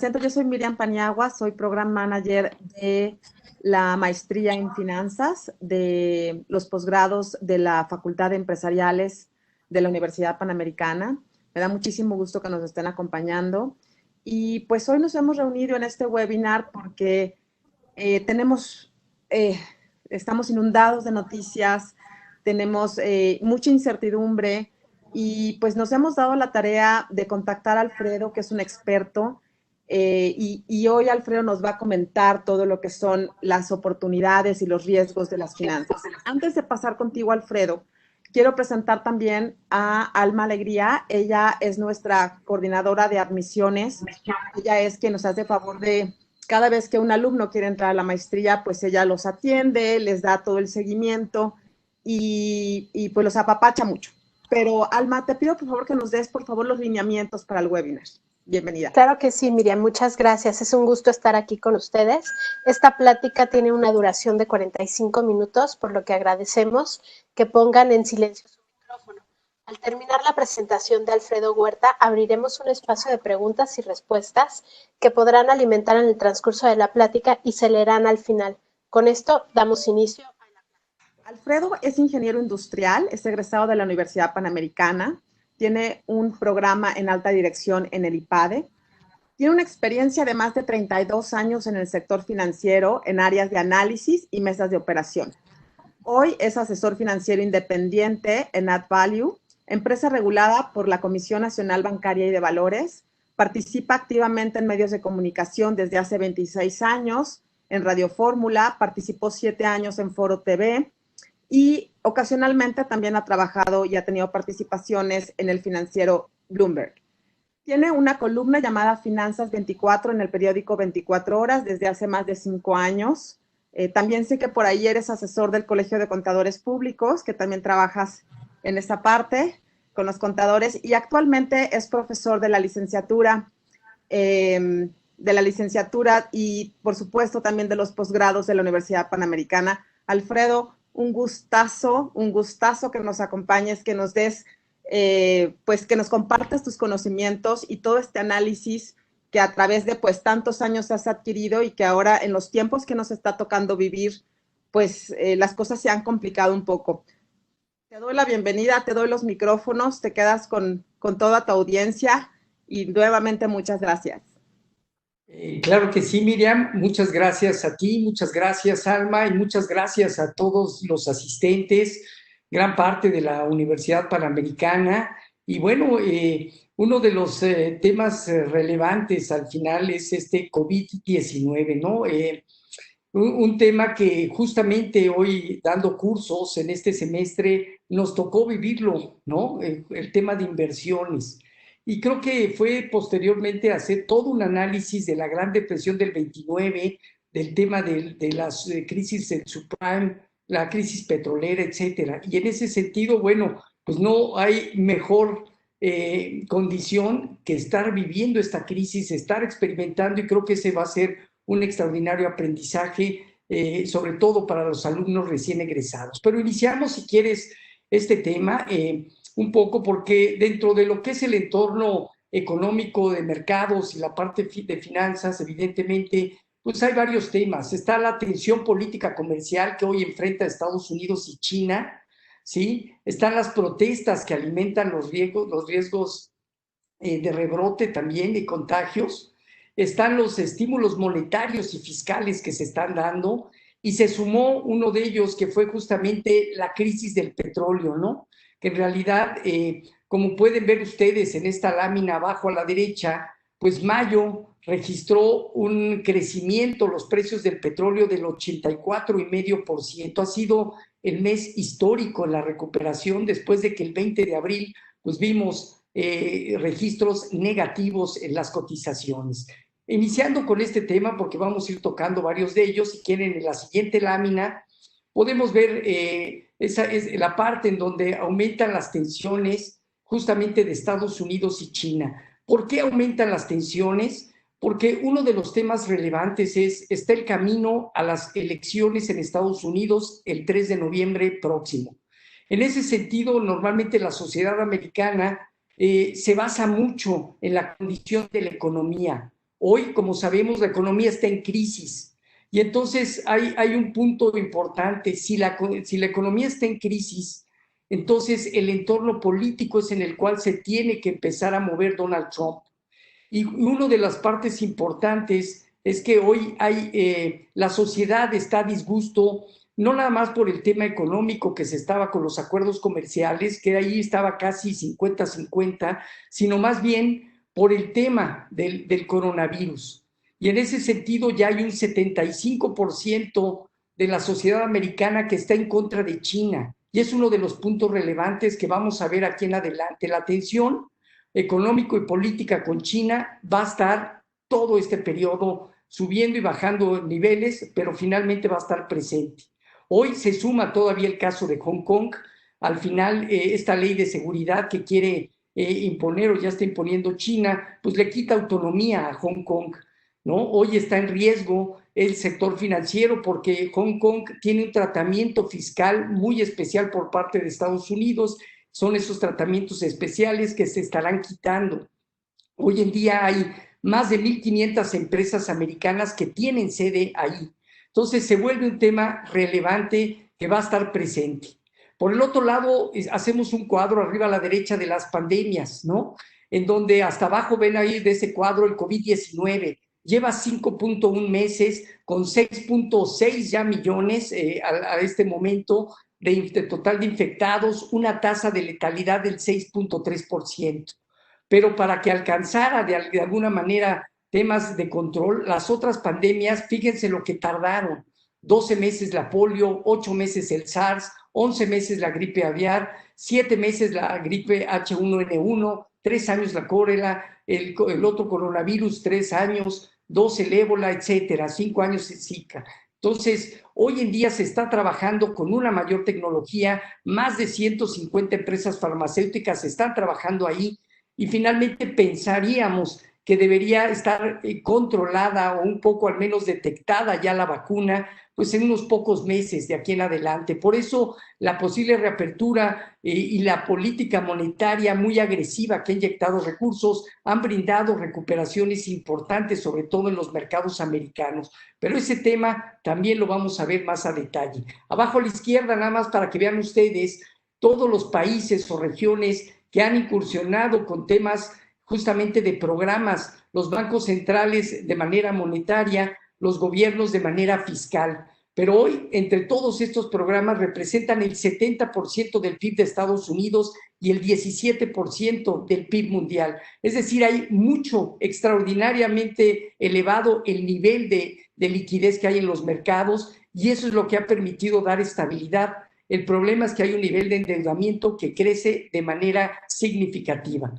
presento, yo soy Miriam Paniagua, soy Program Manager de la maestría en finanzas de los posgrados de la Facultad de Empresariales de la Universidad Panamericana. Me da muchísimo gusto que nos estén acompañando. Y pues hoy nos hemos reunido en este webinar porque tenemos, estamos inundados de noticias, tenemos mucha incertidumbre y pues nos hemos dado la tarea de contactar a Alfredo, que es un experto, y hoy Alfredo nos va a comentar todo lo que son las oportunidades y los riesgos de las finanzas. Antes de pasar contigo, Alfredo, quiero presentar también a Alma Alegría. Ella es nuestra coordinadora de admisiones. Ella es quien nos hace favor de, cada vez que un alumno quiere entrar a la maestría, pues ella los atiende, les da todo el seguimiento y pues los apapacha mucho. Pero Alma, te pido por favor que nos des por favor los lineamientos para el webinar. Bienvenida. Claro que sí, Miriam, muchas gracias. Es un gusto estar aquí con ustedes. Esta plática tiene una duración de 45 minutos, por lo que agradecemos que pongan en silencio su micrófono. Al terminar la presentación de Alfredo Huerta, abriremos un espacio de preguntas y respuestas que podrán alimentar en el transcurso de la plática y se leerán al final. Con esto damos inicio a la plática. Alfredo es ingeniero industrial, es egresado de la Universidad Panamericana. Tiene un programa en alta dirección en el IPADE. Tiene una experiencia de más de 32 años en el sector financiero en áreas de análisis y mesas de operación. Hoy es asesor financiero independiente en AddValue, empresa regulada por la Comisión Nacional Bancaria y de Valores. Participa activamente en medios de comunicación desde hace 26 años, en Radio Fórmula, participó 7 años en Foro TV, y ocasionalmente también ha trabajado y ha tenido participaciones en el financiero Bloomberg. Tiene una columna llamada Finanzas 24 en el periódico 24 Horas desde hace más de 5 años. También sé que por ahí eres asesor del Colegio de Contadores Públicos, que también trabajas en esa parte con los contadores, y actualmente es profesor de la licenciatura y por supuesto también de los posgrados de la Universidad Panamericana. Alfredo, un gustazo que nos acompañes, que nos des, pues que nos compartas tus conocimientos y todo este análisis que a través de pues tantos años has adquirido y que ahora en los tiempos que nos está tocando vivir, pues las cosas se han complicado un poco. Te doy la bienvenida, te doy los micrófonos, te quedas con toda tu audiencia y nuevamente muchas gracias. Claro que sí, Miriam, muchas gracias a ti, muchas gracias, Alma, y muchas gracias a todos los asistentes, gran parte de la Universidad Panamericana. Y bueno, uno de los temas relevantes al final es este COVID-19, ¿no? Un tema que justamente hoy dando cursos en este semestre nos tocó vivirlo, ¿no? El tema de inversiones. Y creo que fue posteriormente hacer todo un análisis de la Gran Depresión del 29, del tema de las crisis del subprime, la crisis petrolera, etcétera. Y en ese sentido, bueno, pues no hay mejor condición que estar viviendo esta crisis, estar experimentando, y creo que ese va a ser un extraordinario aprendizaje, sobre todo para los alumnos recién egresados. Pero iniciamos, si quieres, este tema un poco porque dentro de lo que es el entorno económico de mercados y la parte de finanzas, evidentemente, pues hay varios temas. Está la tensión política comercial que hoy enfrenta Estados Unidos y China, ¿sí? Están las protestas que alimentan los riesgos de rebrote también, de contagios. Están los estímulos monetarios y fiscales que se están dando, y se sumó uno de ellos que fue justamente la crisis del petróleo, ¿no? Que en realidad, como pueden ver ustedes en esta lámina abajo a la derecha, pues mayo registró un crecimiento, los precios del petróleo del 84,5%. Ha sido el mes histórico en la recuperación después de que el 20 de abril pues vimos registros negativos en las cotizaciones. Iniciando con este tema, porque vamos a ir tocando varios de ellos, si quieren en la siguiente lámina, podemos ver esa es la parte en donde aumentan las tensiones justamente de Estados Unidos y China. ¿Por qué aumentan las tensiones? Porque uno de los temas relevantes está el camino a las elecciones en Estados Unidos el 3 de noviembre próximo. En ese sentido, normalmente la sociedad americana se basa mucho en la condición de la economía. Hoy, como sabemos, la economía está en crisis. Y entonces hay un punto importante. Si la economía está en crisis, entonces el entorno político es en el cual se tiene que empezar a mover Donald Trump. Y una de las partes importantes es que hoy la sociedad está a disgusto, no nada más por el tema económico que se estaba con los acuerdos comerciales, que ahí estaba casi 50-50, sino más bien por el tema del coronavirus. Y en ese sentido ya hay un 75% de la sociedad americana que está en contra de China. Y es uno de los puntos relevantes que vamos a ver aquí en adelante. La tensión económico y política con China va a estar todo este periodo subiendo y bajando niveles, pero finalmente va a estar presente. Hoy se suma todavía el caso de Hong Kong. Al final, esta ley de seguridad que quiere imponer o ya está imponiendo China, pues le quita autonomía a Hong Kong, ¿no? Hoy está en riesgo el sector financiero porque Hong Kong tiene un tratamiento fiscal muy especial por parte de Estados Unidos. Son esos tratamientos especiales que se estarán quitando. Hoy en día hay más de 1,500 empresas americanas que tienen sede ahí. Entonces se vuelve un tema relevante que va a estar presente. Por el otro lado, hacemos un cuadro arriba a la derecha de las pandemias, ¿no? En donde hasta abajo ven ahí de ese cuadro el COVID-19. Lleva 5.1 meses con 6.6 ya millones a este momento de total de infectados, una tasa de letalidad del 6.3%. Pero para que alcanzara de alguna manera temas de control, las otras pandemias, fíjense lo que tardaron. 12 meses la polio, 8 meses el SARS, 11 meses la gripe aviar, 7 meses la gripe H1N1, 3 años la cólera, el otro coronavirus, 3 años, 2 el ébola, etcétera, 5 años el Zika. Entonces, hoy en día se está trabajando con una mayor tecnología, más de 150 empresas farmacéuticas están trabajando ahí y finalmente pensaríamos que debería estar controlada o un poco al menos detectada ya la vacuna, pues en unos pocos meses de aquí en adelante. Por eso la posible reapertura y la política monetaria muy agresiva que ha inyectado recursos han brindado recuperaciones importantes, sobre todo en los mercados americanos. Pero ese tema también lo vamos a ver más a detalle. Abajo a la izquierda, nada más para que vean ustedes todos los países o regiones que han incursionado con temas justamente de programas, los bancos centrales de manera monetaria, los gobiernos de manera fiscal. Pero hoy, entre todos estos programas, representan el 70% del PIB de Estados Unidos y el 17% del PIB mundial. Es decir, hay mucho, extraordinariamente elevado el nivel de liquidez que hay en los mercados y eso es lo que ha permitido dar estabilidad. El problema es que hay un nivel de endeudamiento que crece de manera significativa.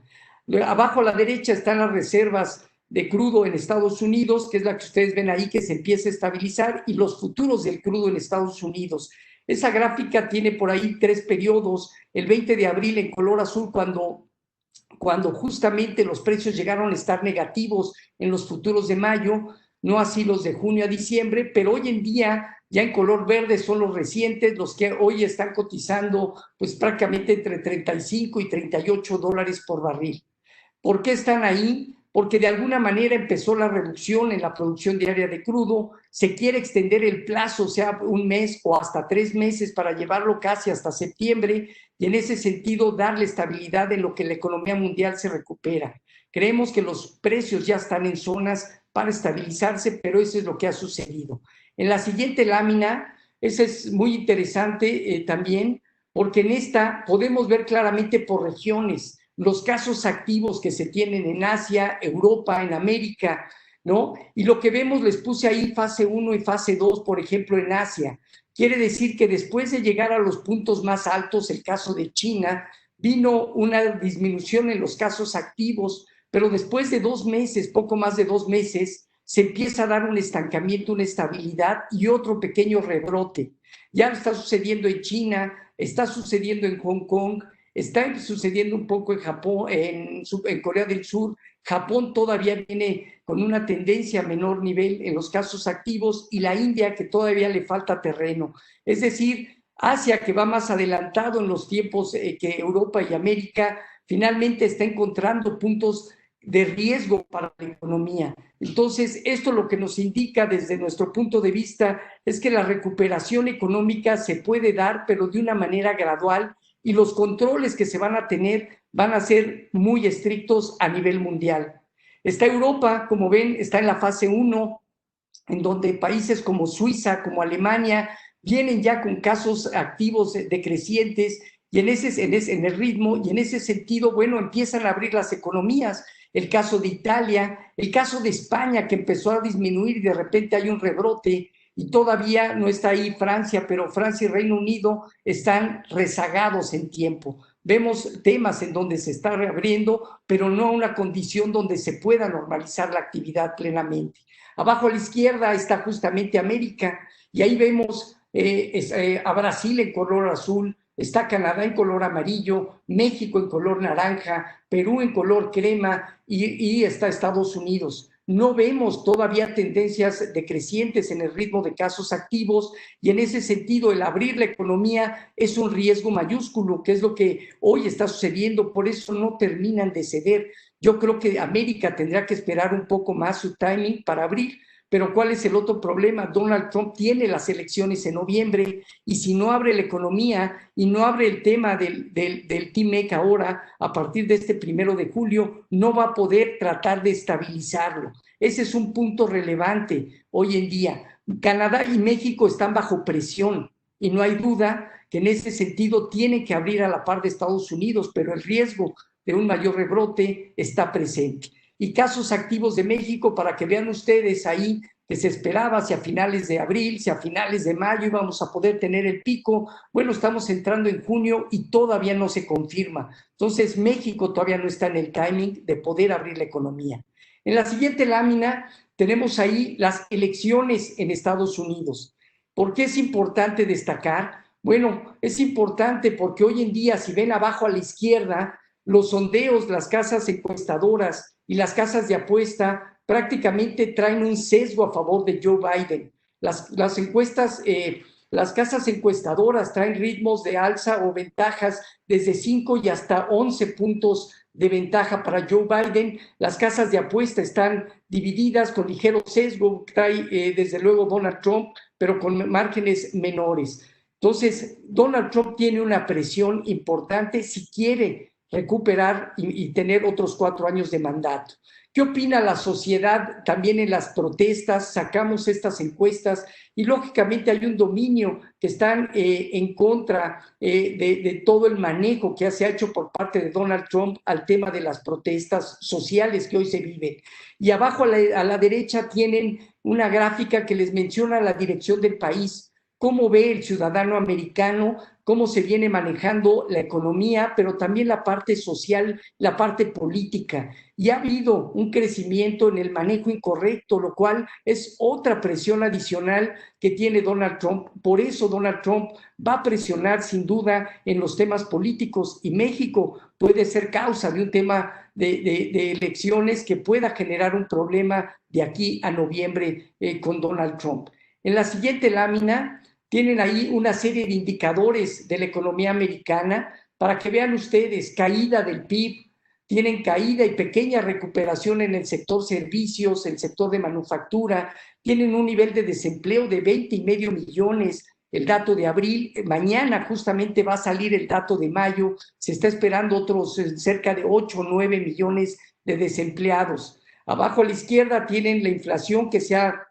Abajo a la derecha están las reservas de crudo en Estados Unidos, que es la que ustedes ven ahí que se empieza a estabilizar, y los futuros del crudo en Estados Unidos. Esa gráfica tiene por ahí 3 periodos. El 20 de abril en color azul, cuando justamente los precios llegaron a estar negativos en los futuros de mayo, no así los de junio a diciembre, pero hoy en día ya en color verde son los recientes, los que hoy están cotizando pues prácticamente entre 35 y 38 dólares por barril. ¿Por qué están ahí? Porque de alguna manera empezó la reducción en la producción diaria de crudo, se quiere extender el plazo, sea un mes o hasta 3 meses para llevarlo casi hasta septiembre y en ese sentido darle estabilidad en lo que la economía mundial se recupera. Creemos que los precios ya están en zonas para estabilizarse, pero eso es lo que ha sucedido. En la siguiente lámina, esa es muy interesante también, porque en esta podemos ver claramente por regiones los casos activos que se tienen en Asia, Europa, en América, ¿no? Y lo que vemos, les puse ahí fase 1 y fase 2, por ejemplo, en Asia. Quiere decir que después de llegar a los puntos más altos, el caso de China, vino una disminución en los casos activos, pero después de 2 meses, poco más de 2 meses, se empieza a dar un estancamiento, una estabilidad y otro pequeño rebrote. Ya está sucediendo en China, está sucediendo en Hong Kong, está sucediendo un poco en Japón, en Corea del Sur. Japón todavía viene con una tendencia a menor nivel en los casos activos y la India que todavía le falta terreno. Es decir, Asia que va más adelantado en los tiempos que Europa y América, finalmente está encontrando puntos de riesgo para la economía. Entonces, esto lo que nos indica desde nuestro punto de vista es que la recuperación económica se puede dar, pero de una manera gradual, y los controles que se van a tener van a ser muy estrictos a nivel mundial. Está Europa, como ven, está en la fase 1, en donde países como Suiza, como Alemania, vienen ya con casos activos decrecientes y en el ritmo, y en ese sentido, bueno, empiezan a abrir las economías. El caso de Italia, el caso de España, que empezó a disminuir y de repente hay un rebrote, y todavía no está ahí Francia, pero Francia y Reino Unido están rezagados en tiempo. Vemos temas en donde se está reabriendo, pero no a una condición donde se pueda normalizar la actividad plenamente. Abajo a la izquierda está justamente América, y ahí vemos a Brasil en color azul, está Canadá en color amarillo, México en color naranja, Perú en color crema y está Estados Unidos. No vemos todavía tendencias decrecientes en el ritmo de casos activos, y en ese sentido el abrir la economía es un riesgo mayúsculo, que es lo que hoy está sucediendo. Por eso no terminan de ceder. Yo creo que América tendrá que esperar un poco más su timing para abrir. Pero ¿cuál es el otro problema? Donald Trump tiene las elecciones en noviembre, y si no abre la economía y no abre el tema del TMEC ahora, a partir de este 1 de julio, no va a poder tratar de estabilizarlo. Ese es un punto relevante hoy en día. Canadá y México están bajo presión, y no hay duda que en ese sentido tienen que abrir a la par de Estados Unidos, pero el riesgo de un mayor rebrote está presente. Y casos activos de México, para que vean ustedes ahí, que se esperaba hacia finales de abril, hacia finales de mayo íbamos a poder tener el pico. Bueno, estamos entrando en junio y todavía no se confirma. Entonces, México todavía no está en el timing de poder abrir la economía. En la siguiente lámina tenemos ahí las elecciones en Estados Unidos. ¿Por qué es importante destacar? Bueno, es importante porque hoy en día, si ven abajo a la izquierda, los sondeos, las casas encuestadoras y las casas de apuesta prácticamente traen un sesgo a favor de Joe Biden. Las encuestas, las casas encuestadoras traen ritmos de alza o ventajas desde 5 y hasta 11 puntos de ventaja para Joe Biden. Las casas de apuesta están divididas con ligero sesgo, trae desde luego Donald Trump, pero con márgenes menores. Entonces, Donald Trump tiene una presión importante si quiere recuperar y tener otros 4 años de mandato. ¿Qué opina la sociedad también en las protestas? Sacamos estas encuestas y lógicamente hay un dominio que están en contra de todo el manejo que se ha hecho por parte de Donald Trump al tema de las protestas sociales que hoy se viven. Y abajo a la derecha tienen una gráfica que les menciona la dirección del país, cómo ve el ciudadano americano, cómo se viene manejando la economía, pero también la parte social, la parte política. Y ha habido un crecimiento en el manejo incorrecto, lo cual es otra presión adicional que tiene Donald Trump. Por eso Donald Trump va a presionar sin duda en los temas políticos, y México puede ser causa de un tema de elecciones que pueda generar un problema de aquí a noviembre con Donald Trump. En la siguiente lámina tienen ahí una serie de indicadores de la economía americana para que vean ustedes: caída del PIB, tienen caída y pequeña recuperación en el sector servicios, el sector de manufactura, tienen un nivel de desempleo de 20.5 millones, el dato de abril. Mañana justamente va a salir el dato de mayo, se está esperando otros cerca de 8 o 9 millones de desempleados. Abajo a la izquierda tienen la inflación que se ha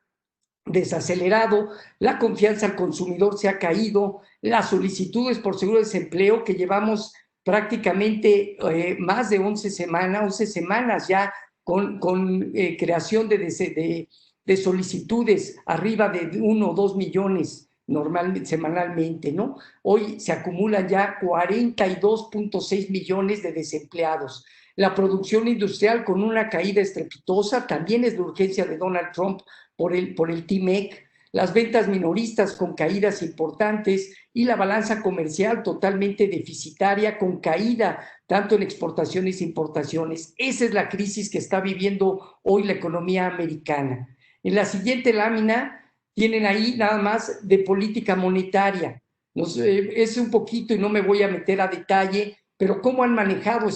desacelerado, la confianza al consumidor se ha caído, las solicitudes por seguro de desempleo, que llevamos prácticamente más de 11 semanas ya con creación de solicitudes arriba de 1 o 2 millones semanalmente, ¿no? Hoy se acumulan ya 42.6 millones de desempleados. La producción industrial con una caída estrepitosa, también es de urgencia de Donald Trump por el TMEC, las ventas minoristas con caídas importantes y la balanza comercial totalmente deficitaria con caída tanto en exportaciones e importaciones. Esa es la crisis que está viviendo hoy la economía americana. En la siguiente lámina tienen ahí nada más de política monetaria. Es un poquito, y no me voy a meter a detalle, pero cómo han manejado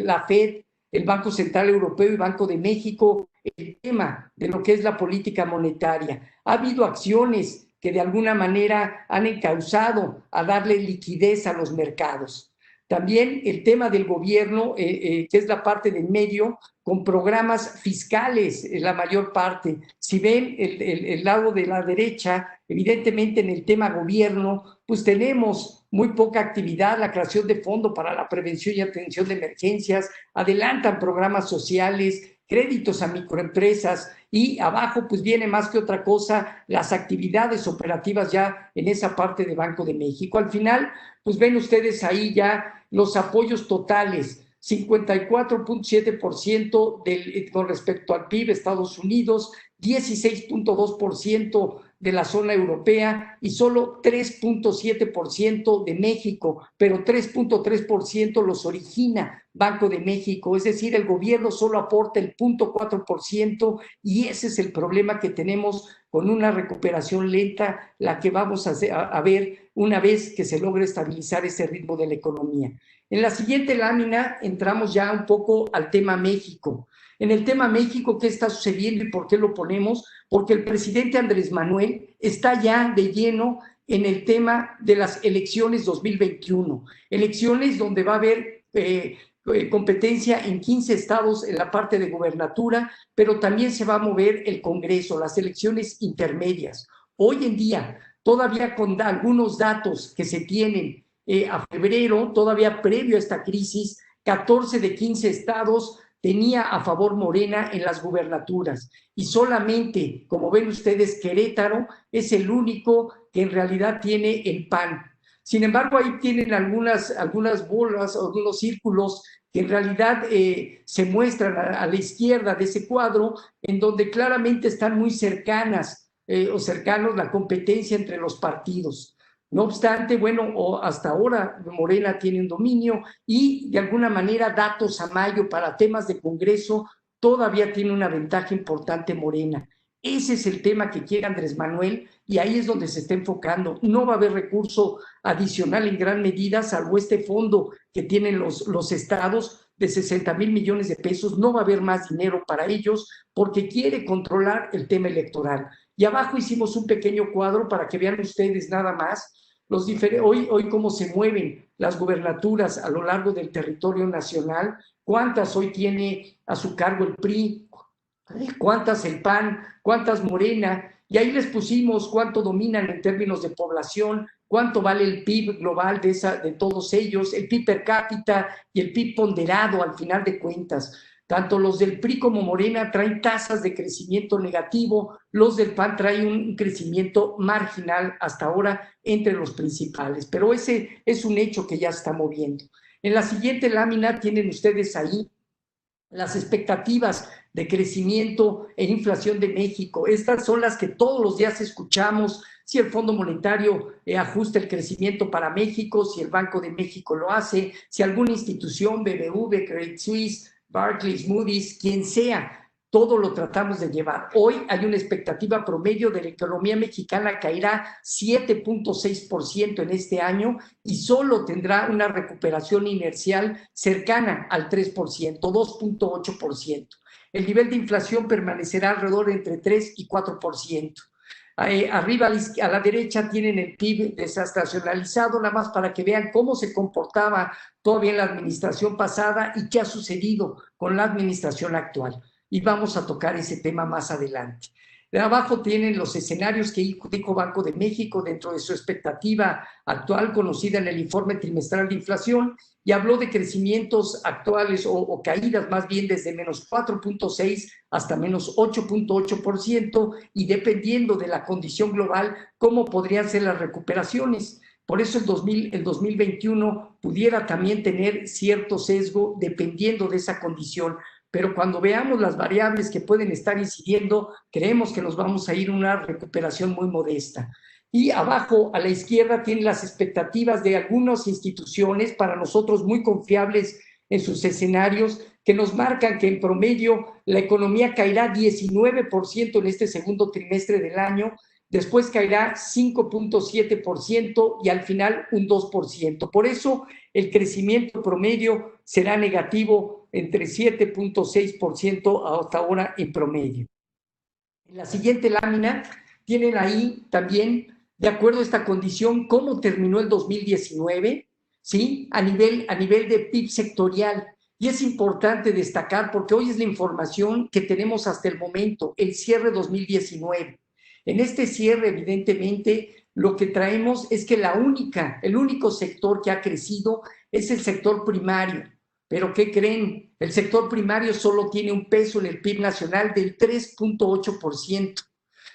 la Fed el Banco Central Europeo y Banco de México el tema de lo que es la política monetaria. Ha habido acciones que de alguna manera han encauzado a darle liquidez a los mercados. También el tema del gobierno, que es la parte del medio, con programas fiscales, la mayor parte. Si ven el lado de la derecha, evidentemente en el tema gobierno, pues tenemos muy poca actividad, la creación de fondo para la prevención y atención de emergencias, adelantan programas sociales, créditos a microempresas y abajo pues viene más que otra cosa las actividades operativas ya en esa parte de Banco de México. Al final pues ven ustedes ahí ya los apoyos totales, 54.7% con respecto al PIB Estados Unidos, 16.2% de la zona europea y solo 3.7% de México, pero 3.3% los origina Banco de México, es decir, el gobierno solo aporta el 0.4% y ese es el problema que tenemos con una recuperación lenta, la que vamos a ver una vez que se logre estabilizar ese ritmo de la economía. En la siguiente lámina entramos ya un poco al tema México. En el tema México, ¿qué está sucediendo y por qué lo ponemos? Porque el presidente Andrés Manuel está ya de lleno en el tema de las elecciones 2021, elecciones donde va a haber competencia en 15 estados en la parte de gobernatura, pero también se va a mover el Congreso, las elecciones intermedias. Hoy en día, todavía con algunos datos que se tienen a febrero, todavía previo a esta crisis, 14 de 15 estados tenía a favor Morena en las gubernaturas y solamente, como ven ustedes, Querétaro es el único que en realidad tiene el PAN. Sin embargo, ahí tienen algunas bolas, algunos círculos que en realidad se muestran a la izquierda de ese cuadro, en donde claramente están muy cercanas o cercanos la competencia entre los partidos. No obstante, bueno, hasta ahora Morena tiene un dominio y de alguna manera datos a mayo para temas de Congreso todavía tiene una ventaja importante Morena. Ese es el tema que quiere Andrés Manuel y ahí es donde se está enfocando. No va a haber recurso adicional en gran medida, salvo este fondo que tienen los estados de 60,000 millones de pesos. No va a haber más dinero para ellos porque quiere controlar el tema electoral. Y abajo hicimos un pequeño cuadro para que vean ustedes nada más hoy cómo se mueven las gubernaturas a lo largo del territorio nacional, cuántas hoy tiene a su cargo el PRI, cuántas el PAN, cuántas Morena, y ahí les pusimos cuánto dominan en términos de población, cuánto vale el PIB global de todos ellos, el PIB per cápita y el PIB ponderado al final de cuentas. Tanto los del PRI como Morena traen tasas de crecimiento negativo, los del PAN traen un crecimiento marginal hasta ahora entre los principales, pero ese es un hecho que ya se está moviendo. En la siguiente lámina tienen ustedes ahí las expectativas de crecimiento e inflación de México. Estas son las que todos los días escuchamos, si el Fondo Monetario ajusta el crecimiento para México, si el Banco de México lo hace, si alguna institución, BBV, Credit Suisse, Barclays, Moody's, quien sea, todo lo tratamos de llevar. Hoy hay una expectativa promedio de la economía mexicana caerá 7.6% en este año y solo tendrá una recuperación inercial cercana al 3%, 2.8%. El nivel de inflación permanecerá alrededor de entre 3 y 4%. Arriba a la derecha tienen el PIB desestacionalizado, nada más para que vean cómo se comportaba todavía en la administración pasada y qué ha sucedido con la administración actual. Y vamos a tocar ese tema más adelante. De abajo tienen los escenarios que dijo Banco de México dentro de su expectativa actual conocida en el informe trimestral de inflación y habló de crecimientos actuales o caídas más bien desde menos 4.6 hasta menos 8.8% y dependiendo de la condición global, cómo podrían ser las recuperaciones. Por eso el 2021 pudiera también tener cierto sesgo dependiendo de esa condición. Pero cuando veamos las variables que pueden estar incidiendo, creemos que nos vamos a ir a una recuperación muy modesta. Y abajo a la izquierda tienen las expectativas de algunas instituciones, para nosotros muy confiables en sus escenarios, que nos marcan que en promedio la economía caerá 19% en este segundo trimestre del año después caerá 5.7% y al final un 2%. Por eso el crecimiento promedio será negativo entre 7.6% hasta ahora en promedio. En la siguiente lámina tienen ahí también, de acuerdo a esta condición, cómo terminó el 2019, ¿sí? A nivel de PIB sectorial. Y es importante destacar, porque hoy es la información que tenemos hasta el momento, el cierre 2019. En este cierre, evidentemente, lo que traemos es que el único sector que ha crecido es el sector primario. Pero ¿qué creen? El sector primario solo tiene un peso en el PIB nacional del 3.8%.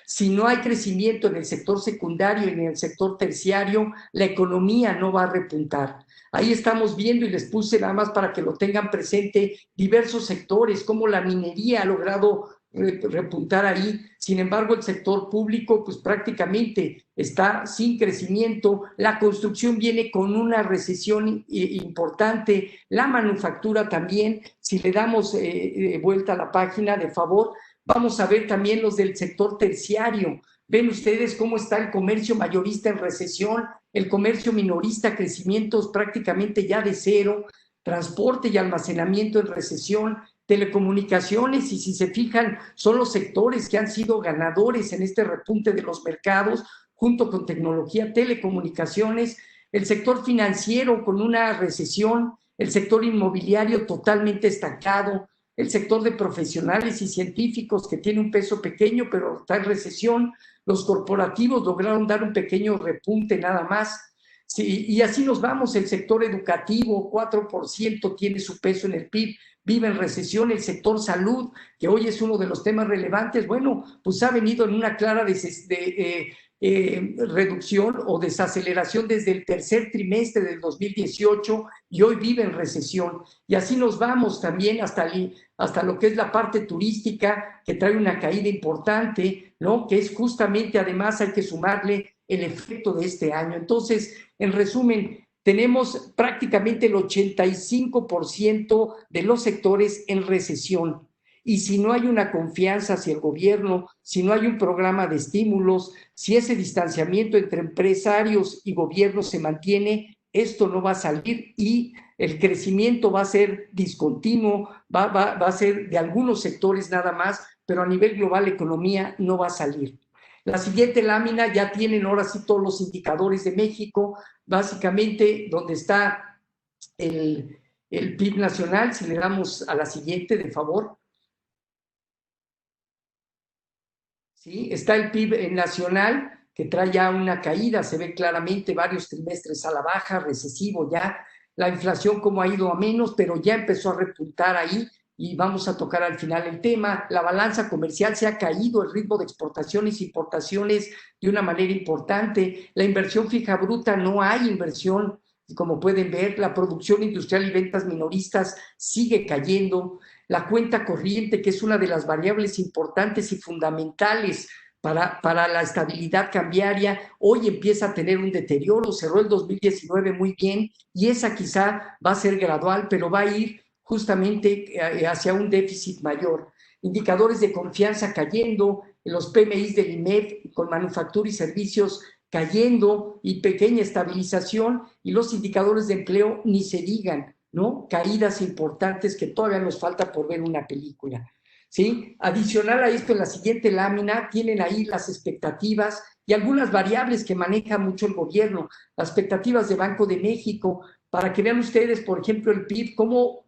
Si no hay crecimiento en el sector secundario y en el sector terciario, la economía no va a repuntar. Ahí estamos viendo, y les puse nada más para que lo tengan presente, diversos sectores, como la minería ha logrado repuntar ahí. Sin embargo, el sector público pues prácticamente está sin crecimiento. La construcción viene con una recesión importante, la manufactura también. Si le damos vuelta a la página, de favor, vamos a ver también los del sector terciario. Ven ustedes cómo está el comercio mayorista en recesión, el comercio minorista, crecimientos prácticamente ya de cero, transporte y almacenamiento en recesión, telecomunicaciones, y si se fijan, son los sectores que han sido ganadores en este repunte de los mercados, junto con tecnología, telecomunicaciones, el sector financiero con una recesión, el sector inmobiliario totalmente estancado, el sector de profesionales y científicos que tiene un peso pequeño pero está en recesión, los corporativos lograron dar un pequeño repunte nada más. Sí, y así nos vamos, el sector educativo, 4% tiene su peso en el PIB, vive en recesión, el sector salud, que hoy es uno de los temas relevantes, bueno, pues ha venido en una clara reducción o desaceleración desde el tercer trimestre del 2018 y hoy vive en recesión. Y así nos vamos también hasta lo que es la parte turística, que trae una caída importante, ¿no? Que es justamente, además, hay que sumarle el efecto de este año. Entonces, en resumen, tenemos prácticamente el 85% de los sectores en recesión. Y si no hay una confianza hacia el gobierno, si no hay un programa de estímulos, si ese distanciamiento entre empresarios y gobierno se mantiene, esto no va a salir y el crecimiento va a ser discontinuo, va a ser de algunos sectores nada más, pero a nivel global la economía no va a salir. La siguiente lámina ya tienen ahora sí todos los indicadores de México, básicamente donde está el PIB nacional. Si le damos a la siguiente, de favor. ¿Sí? Está el PIB nacional, que trae ya una caída, se ve claramente varios trimestres a la baja, recesivo ya, la inflación como ha ido a menos, pero ya empezó a repuntar ahí, y vamos a tocar al final el tema. La balanza comercial se ha caído, el ritmo de exportaciones e importaciones de una manera importante, la inversión fija bruta, no hay inversión, como pueden ver, la producción industrial y ventas minoristas sigue cayendo, la cuenta corriente, que es una de las variables importantes y fundamentales para la estabilidad cambiaria, hoy empieza a tener un deterioro, cerró el 2019 muy bien y esa quizá va a ser gradual, pero va a ir justamente hacia un déficit mayor. Indicadores de confianza cayendo, los PMIs del IMEF con manufactura y servicios cayendo y pequeña estabilización, y los indicadores de empleo ni se digan, ¿no? Caídas importantes que todavía nos falta por ver una película, ¿sí? Adicional a esto, en la siguiente lámina tienen ahí las expectativas y algunas variables que maneja mucho el gobierno, las expectativas de Banco de México, para que vean ustedes, por ejemplo, el PIB, cómo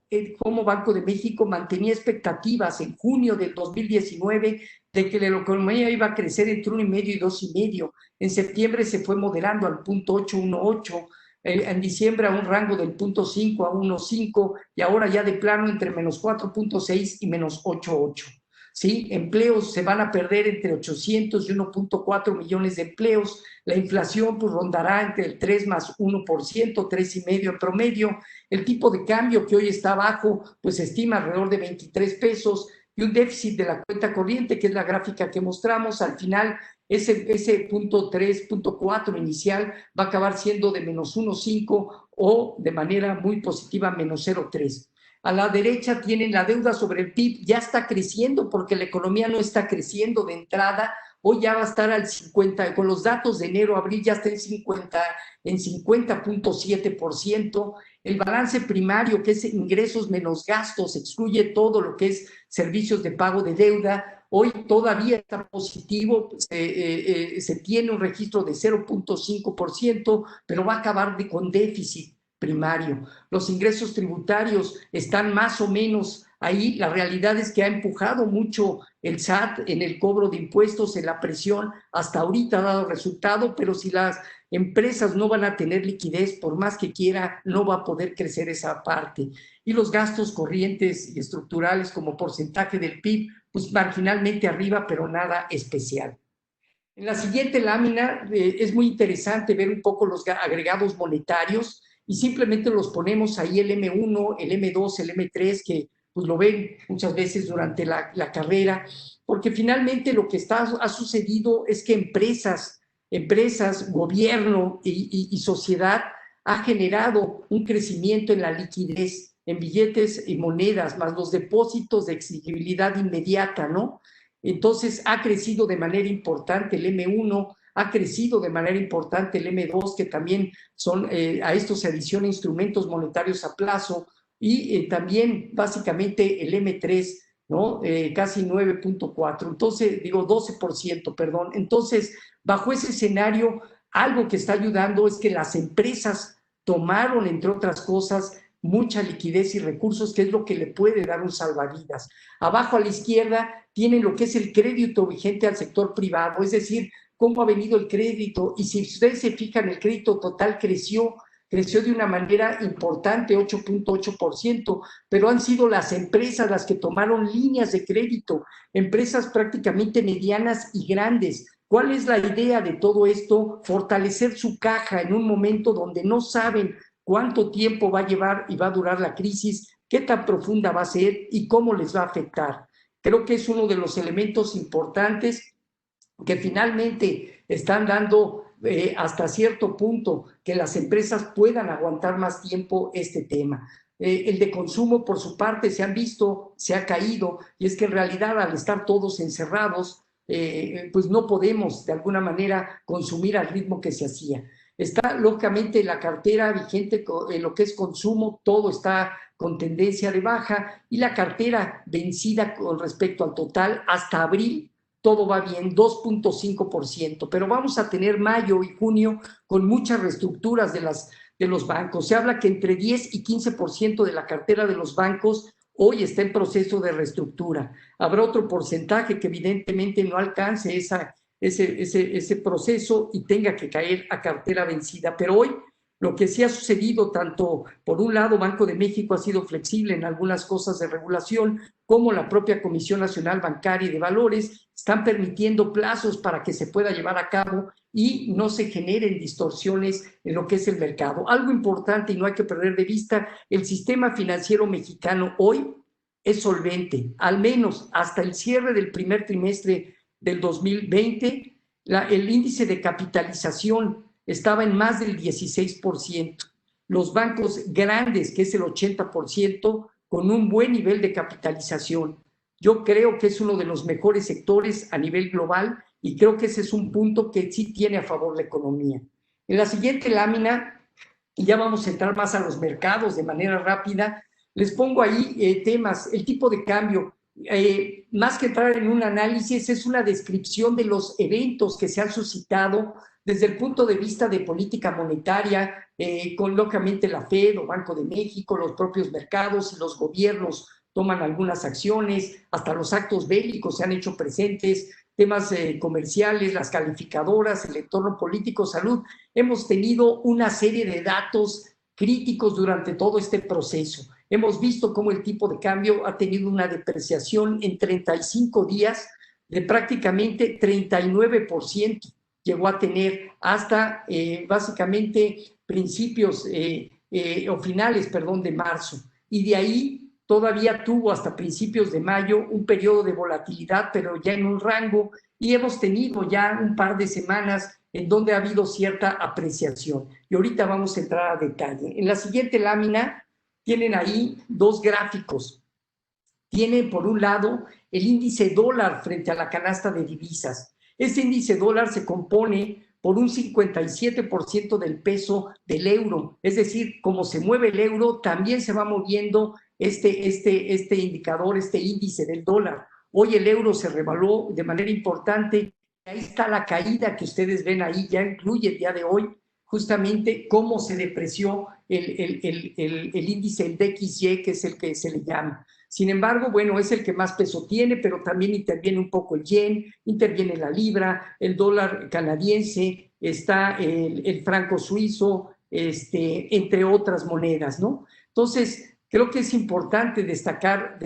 Banco de México mantenía expectativas en junio del 2019 de que la economía iba a crecer entre 1,5 y 2,5. En septiembre se fue moderando al 0.818, en diciembre a un rango del 0.5 a 1.5 y ahora ya de plano entre menos 4.6 y menos 8.8. ¿Sí? Empleos se van a perder entre 800 y 1.4 millones de empleos. La inflación pues rondará entre el 3 más 1%, 3,5% en promedio. El tipo de cambio, que hoy está bajo, pues se estima alrededor de 23 pesos, y un déficit de la cuenta corriente, que es la gráfica que mostramos. Al final, ese 0.3, 0.4 inicial va a acabar siendo de menos 1.5 o de manera muy positiva menos 0.3. A la derecha tienen la deuda sobre el PIB, ya está creciendo porque la economía no está creciendo de entrada, hoy ya va a estar al 50, con los datos de enero, abril ya está en 50.7%. El balance primario, que es ingresos menos gastos, excluye todo lo que es servicios de pago de deuda, hoy todavía está positivo, se tiene un registro de 0.5%, pero va a acabar con déficit primario. Los ingresos tributarios están más o menos ahí. La realidad es que ha empujado mucho el SAT en el cobro de impuestos, en la presión. Hasta ahorita ha dado resultado, pero si las empresas no van a tener liquidez, por más que quiera, no va a poder crecer esa parte. Y los gastos corrientes y estructurales como porcentaje del PIB, pues marginalmente arriba, pero nada especial. En la siguiente lámina es muy interesante ver un poco los agregados monetarios y simplemente los ponemos ahí, el M1, el M2, el M3, que pues lo ven muchas veces durante la carrera, porque finalmente lo que ha sucedido es que empresas, gobierno y sociedad ha generado un crecimiento en la liquidez, en billetes y monedas, más los depósitos de exigibilidad inmediata, ¿no? Entonces ha crecido de manera importante el M1, ha crecido de manera importante el M2, que también son, a esto se adicionan instrumentos monetarios a plazo, y también básicamente el M3, ¿no? Casi 9.4, entonces digo 12%, perdón. Entonces, bajo ese escenario, algo que está ayudando es que las empresas tomaron, entre otras cosas, mucha liquidez y recursos, que es lo que le puede dar un salvavidas. Abajo a la izquierda tienen lo que es el crédito vigente al sector privado, es decir, cómo ha venido el crédito, y si ustedes se fijan, el crédito total creció de una manera importante, 8.8%, pero han sido las empresas las que tomaron líneas de crédito, empresas prácticamente medianas y grandes. ¿Cuál es la idea de todo esto? Fortalecer su caja en un momento donde no saben cuánto tiempo va a llevar y va a durar la crisis, qué tan profunda va a ser y cómo les va a afectar. Creo que es uno de los elementos importantes que finalmente están dando hasta cierto punto que las empresas puedan aguantar más tiempo este tema. El de consumo, por su parte, se han visto, se ha caído, y es que en realidad al estar todos encerrados, pues no podemos de alguna manera consumir al ritmo que se hacía. Está lógicamente la cartera vigente en lo que es consumo, todo está con tendencia de baja, y la cartera vencida con respecto al total hasta abril, todo va bien, 2.5%, pero vamos a tener mayo y junio con muchas reestructuras de los bancos. Se habla que entre 10 y 15% de la cartera de los bancos hoy está en proceso de reestructura. Habrá otro porcentaje que evidentemente no alcance ese proceso y tenga que caer a cartera vencida. Pero hoy lo que sí ha sucedido, tanto por un lado Banco de México ha sido flexible en algunas cosas de regulación, como la propia Comisión Nacional Bancaria y de Valores están permitiendo plazos para que se pueda llevar a cabo y no se generen distorsiones en lo que es el mercado. Algo importante y no hay que perder de vista, el sistema financiero mexicano hoy es solvente, al menos hasta el cierre del primer trimestre del 2020, el índice de capitalización estaba en más del 16%. Los bancos grandes, que es el 80%, con un buen nivel de capitalización. Yo creo que es uno de los mejores sectores a nivel global y creo que ese es un punto que sí tiene a favor la economía. En la siguiente lámina, y ya vamos a entrar más a los mercados de manera rápida, les pongo ahí temas, el tipo de cambio. Más que entrar en un análisis, es una descripción de los eventos que se han suscitado desde el punto de vista de política monetaria, con lógicamente la Fed o Banco de México, los propios mercados y los gobiernos toman algunas acciones, hasta los actos bélicos se han hecho presentes, temas comerciales, las calificadoras, el entorno político, salud. Hemos tenido una serie de datos críticos durante todo este proceso. Hemos visto cómo el tipo de cambio ha tenido una depreciación en 35 días de prácticamente 39%. Llegó a tener hasta básicamente principios o finales, perdón, de marzo. Y de ahí todavía tuvo hasta principios de mayo un periodo de volatilidad, pero ya en un rango, y hemos tenido ya un par de semanas en donde ha habido cierta apreciación. Y ahorita vamos a entrar a detalle. En la siguiente lámina tienen ahí dos gráficos. Tienen por un lado el índice dólar frente a la canasta de divisas. Este índice dólar se compone por un 57% del peso del euro, es decir, como se mueve el euro, también se va moviendo este indicador, este índice del dólar. Hoy el euro se revaluó de manera importante. Ahí está la caída que ustedes ven ahí, ya incluye el día de hoy justamente cómo se depreció el índice, el DXY, que es el que se le llama. Sin embargo, bueno, es el que más peso tiene, pero también interviene un poco el yen, interviene la libra, el dólar canadiense, está el franco suizo, entre otras monedas, ¿no? Entonces, creo que es importante destacar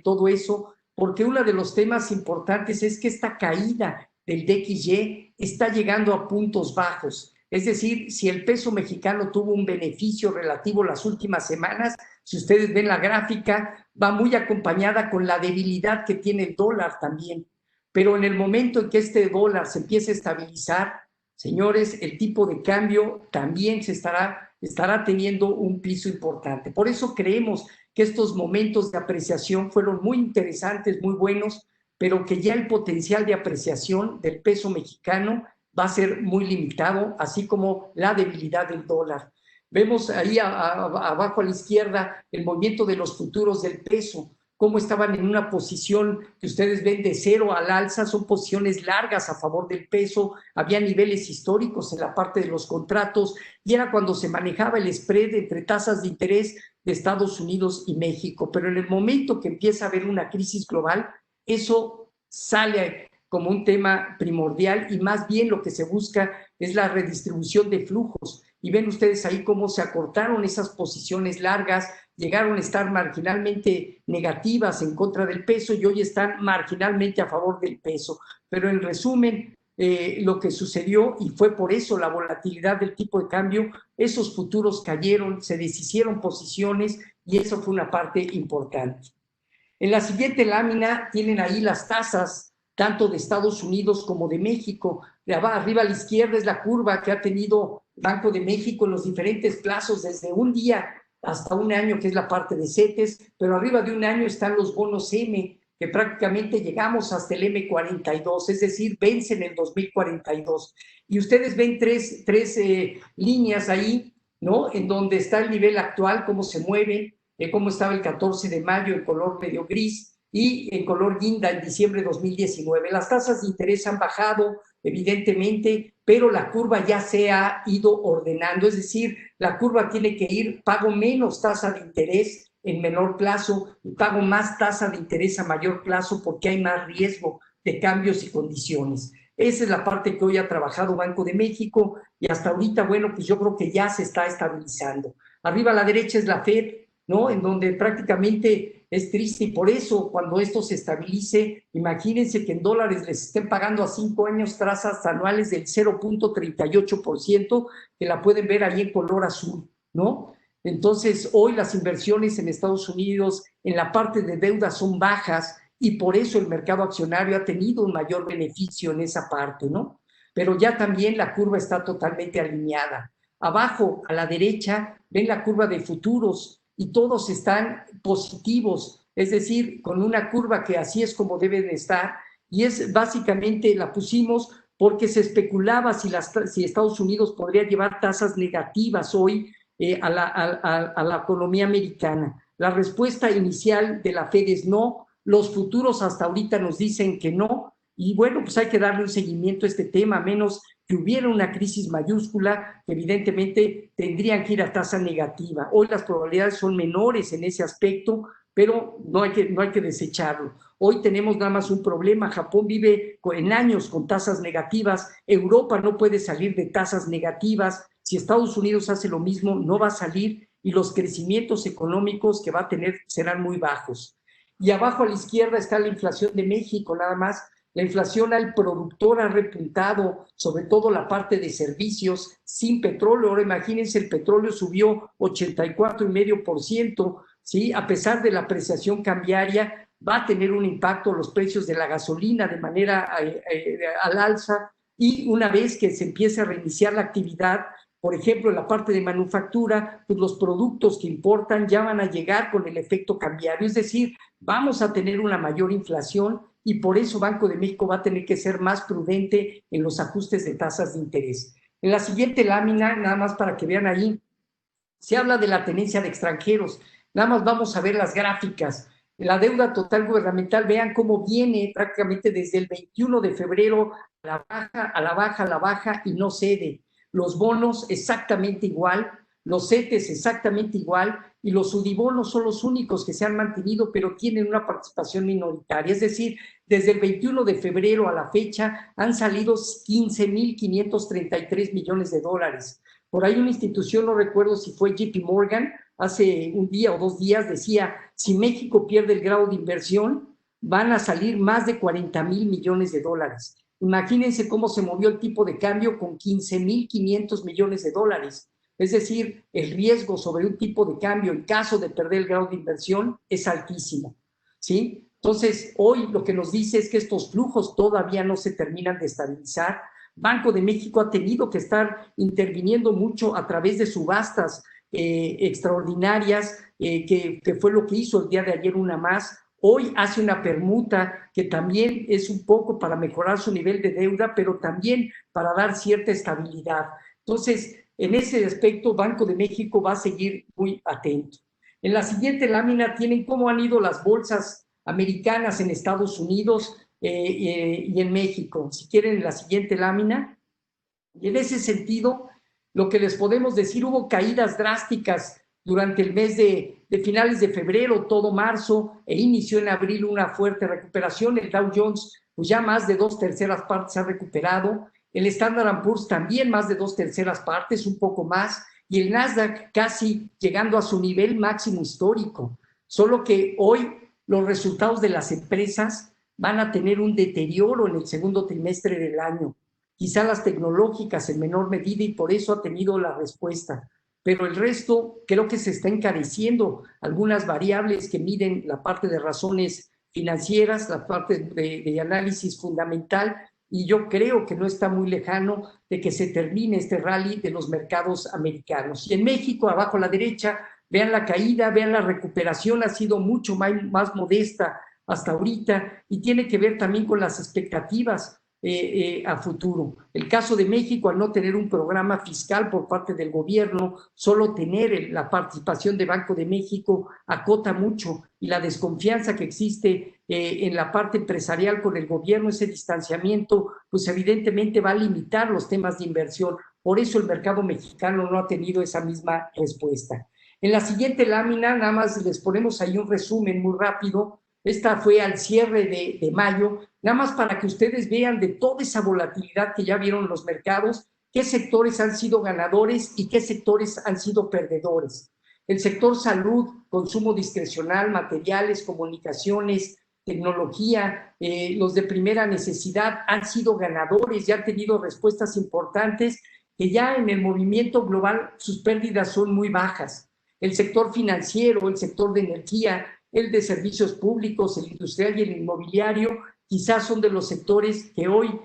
todo eso, porque uno de los temas importantes es que esta caída del DXY está llegando a puntos bajos. Es decir, si el peso mexicano tuvo un beneficio relativo las últimas semanas, si ustedes ven la gráfica, va muy acompañada con la debilidad que tiene el dólar también. Pero en el momento en que este dólar se empiece a estabilizar, señores, el tipo de cambio también estará teniendo un piso importante. Por eso creemos que estos momentos de apreciación fueron muy interesantes, muy buenos, pero que ya el potencial de apreciación del peso mexicano va a ser muy limitado, así como la debilidad del dólar. Vemos ahí abajo a la izquierda el movimiento de los futuros del peso, cómo estaban en una posición que ustedes ven de cero al alza, son posiciones largas a favor del peso, había niveles históricos en la parte de los contratos y era cuando se manejaba el spread entre tasas de interés de Estados Unidos y México, pero en el momento que empieza a haber una crisis global, eso sale como un tema primordial y más bien lo que se busca es la redistribución de flujos. Y ven ustedes ahí cómo se acortaron esas posiciones largas, llegaron a estar marginalmente negativas en contra del peso y hoy están marginalmente a favor del peso. Pero en resumen, lo que sucedió, y fue por eso la volatilidad del tipo de cambio, esos futuros cayeron, se deshicieron posiciones y eso fue una parte importante. En la siguiente lámina tienen ahí las tasas tanto de Estados Unidos como de México. Arriba a la izquierda es la curva que ha tenido Banco de México en los diferentes plazos desde un día hasta un año, que es la parte de CETES, pero arriba de un año están los bonos M, que prácticamente llegamos hasta el M42, es decir, vence en el 2042. Y ustedes ven tres líneas ahí, ¿no? En donde está el nivel actual, cómo se mueven, cómo estaba el 14 de mayo en color medio gris, y en color guinda en diciembre de 2019. Las tasas de interés han bajado, evidentemente, pero la curva ya se ha ido ordenando, es decir, la curva tiene que ir, pago menos tasa de interés en menor plazo y pago más tasa de interés a mayor plazo porque hay más riesgo de cambios y condiciones. Esa es la parte que hoy ha trabajado Banco de México y hasta ahorita, bueno, pues yo creo que ya se está estabilizando. Arriba a la derecha es la FED, ¿no? En donde prácticamente es triste y por eso cuando esto se estabilice, imagínense que en dólares les estén pagando a 5 años tasas anuales del 0.38%, que la pueden ver ahí en color azul, ¿no? Entonces, hoy las inversiones en Estados Unidos en la parte de deuda son bajas y por eso el mercado accionario ha tenido un mayor beneficio en esa parte, ¿no? Pero ya también la curva está totalmente alineada. Abajo, a la derecha, ven la curva de futuros y todos están positivos, es decir, con una curva que así es como deben estar, y es básicamente, la pusimos porque se especulaba si Estados Unidos podría llevar tasas negativas hoy a la economía americana. La respuesta inicial de la Fed es no, los futuros hasta ahorita nos dicen que no, y bueno, pues hay que darle un seguimiento a este tema, a menos que hubiera una crisis mayúscula, que evidentemente tendrían que ir a tasa negativa. Hoy las probabilidades son menores en ese aspecto, pero no hay que desecharlo. Hoy tenemos nada más un problema, Japón vive en años con tasas negativas, Europa no puede salir de tasas negativas, si Estados Unidos hace lo mismo, no va a salir y los crecimientos económicos que va a tener serán muy bajos. Y abajo a la izquierda está la inflación de México, nada más. La inflación al productor ha repuntado, sobre todo la parte de servicios, sin petróleo. Ahora imagínense, el petróleo subió 84,5%, ¿sí? A pesar de la apreciación cambiaria, va a tener un impacto los precios de la gasolina de manera al alza, y una vez que se empiece a reiniciar la actividad, por ejemplo, en la parte de manufactura, pues los productos que importan ya van a llegar con el efecto cambiario, es decir, vamos a tener una mayor inflación y por eso Banco de México va a tener que ser más prudente en los ajustes de tasas de interés. En la siguiente lámina, nada más para que vean ahí, se habla de la tenencia de extranjeros. Nada más vamos a ver las gráficas. La deuda total gubernamental, vean cómo viene prácticamente desde el 21 de febrero a la baja, a la baja, a la baja y no cede. Los bonos exactamente igual, los CETES exactamente igual y los sudibonos son los únicos que se han mantenido pero tienen una participación minoritaria. Es decir, desde el 21 de febrero a la fecha han salido 15.533 millones de dólares. Por ahí una institución, no recuerdo si fue JP Morgan, hace un día o 2 días decía, si México pierde el grado de inversión, van a salir más de 40,000 millones de dólares. Imagínense cómo se movió el tipo de cambio con 15,500 millones de dólares. Es decir, el riesgo sobre un tipo de cambio en caso de perder el grado de inversión es altísimo, ¿sí? Entonces, hoy lo que nos dice es que estos flujos todavía no se terminan de estabilizar. Banco de México ha tenido que estar interviniendo mucho a través de subastas extraordinarias, que fue lo que hizo el día de ayer una más. Hoy hace una permuta que también es un poco para mejorar su nivel de deuda, pero también para dar cierta estabilidad. Entonces, en ese aspecto, Banco de México va a seguir muy atento. En la siguiente lámina tienen cómo han ido las bolsas americanas en Estados Unidos y en México. Si quieren, la siguiente lámina. Y en ese sentido, lo que les podemos decir, hubo caídas drásticas durante el mes de finales de febrero, todo marzo, e inició en abril una fuerte recuperación. El Dow Jones, pues ya más de 2/3 partes ha recuperado. El Standard & Poor's también más de 2/3 partes, un poco más. Y el Nasdaq casi llegando a su nivel máximo histórico. Solo que hoy los resultados de las empresas van a tener un deterioro en el segundo trimestre del año. Quizá las tecnológicas en menor medida y por eso ha tenido la respuesta. Pero el resto creo que se está encareciendo. Algunas variables que miden la parte de razones financieras, la parte de análisis fundamental, y yo creo que no está muy lejano de que se termine este rally de los mercados americanos. Y en México, abajo a la derecha, vean la caída, vean la recuperación, ha sido mucho más modesta hasta ahorita y tiene que ver también con las expectativas a futuro. El caso de México, al no tener un programa fiscal por parte del gobierno, solo tener la participación de Banco de México acota mucho, y la desconfianza que existe en la parte empresarial con el gobierno, ese distanciamiento, pues evidentemente va a limitar los temas de inversión. Por eso el mercado mexicano no ha tenido esa misma respuesta. En la siguiente lámina, nada más les ponemos ahí un resumen muy rápido. Esta fue al cierre de mayo, nada más para que ustedes vean de toda esa volatilidad que ya vieron los mercados, qué sectores han sido ganadores y qué sectores han sido perdedores. El sector salud, consumo discrecional, materiales, comunicaciones, tecnología, los de primera necesidad han sido ganadores, ya han tenido respuestas importantes, que ya en el movimiento global sus pérdidas son muy bajas. El sector financiero, el sector de energía, el de servicios públicos, el industrial y el inmobiliario, quizás son de los sectores que hoy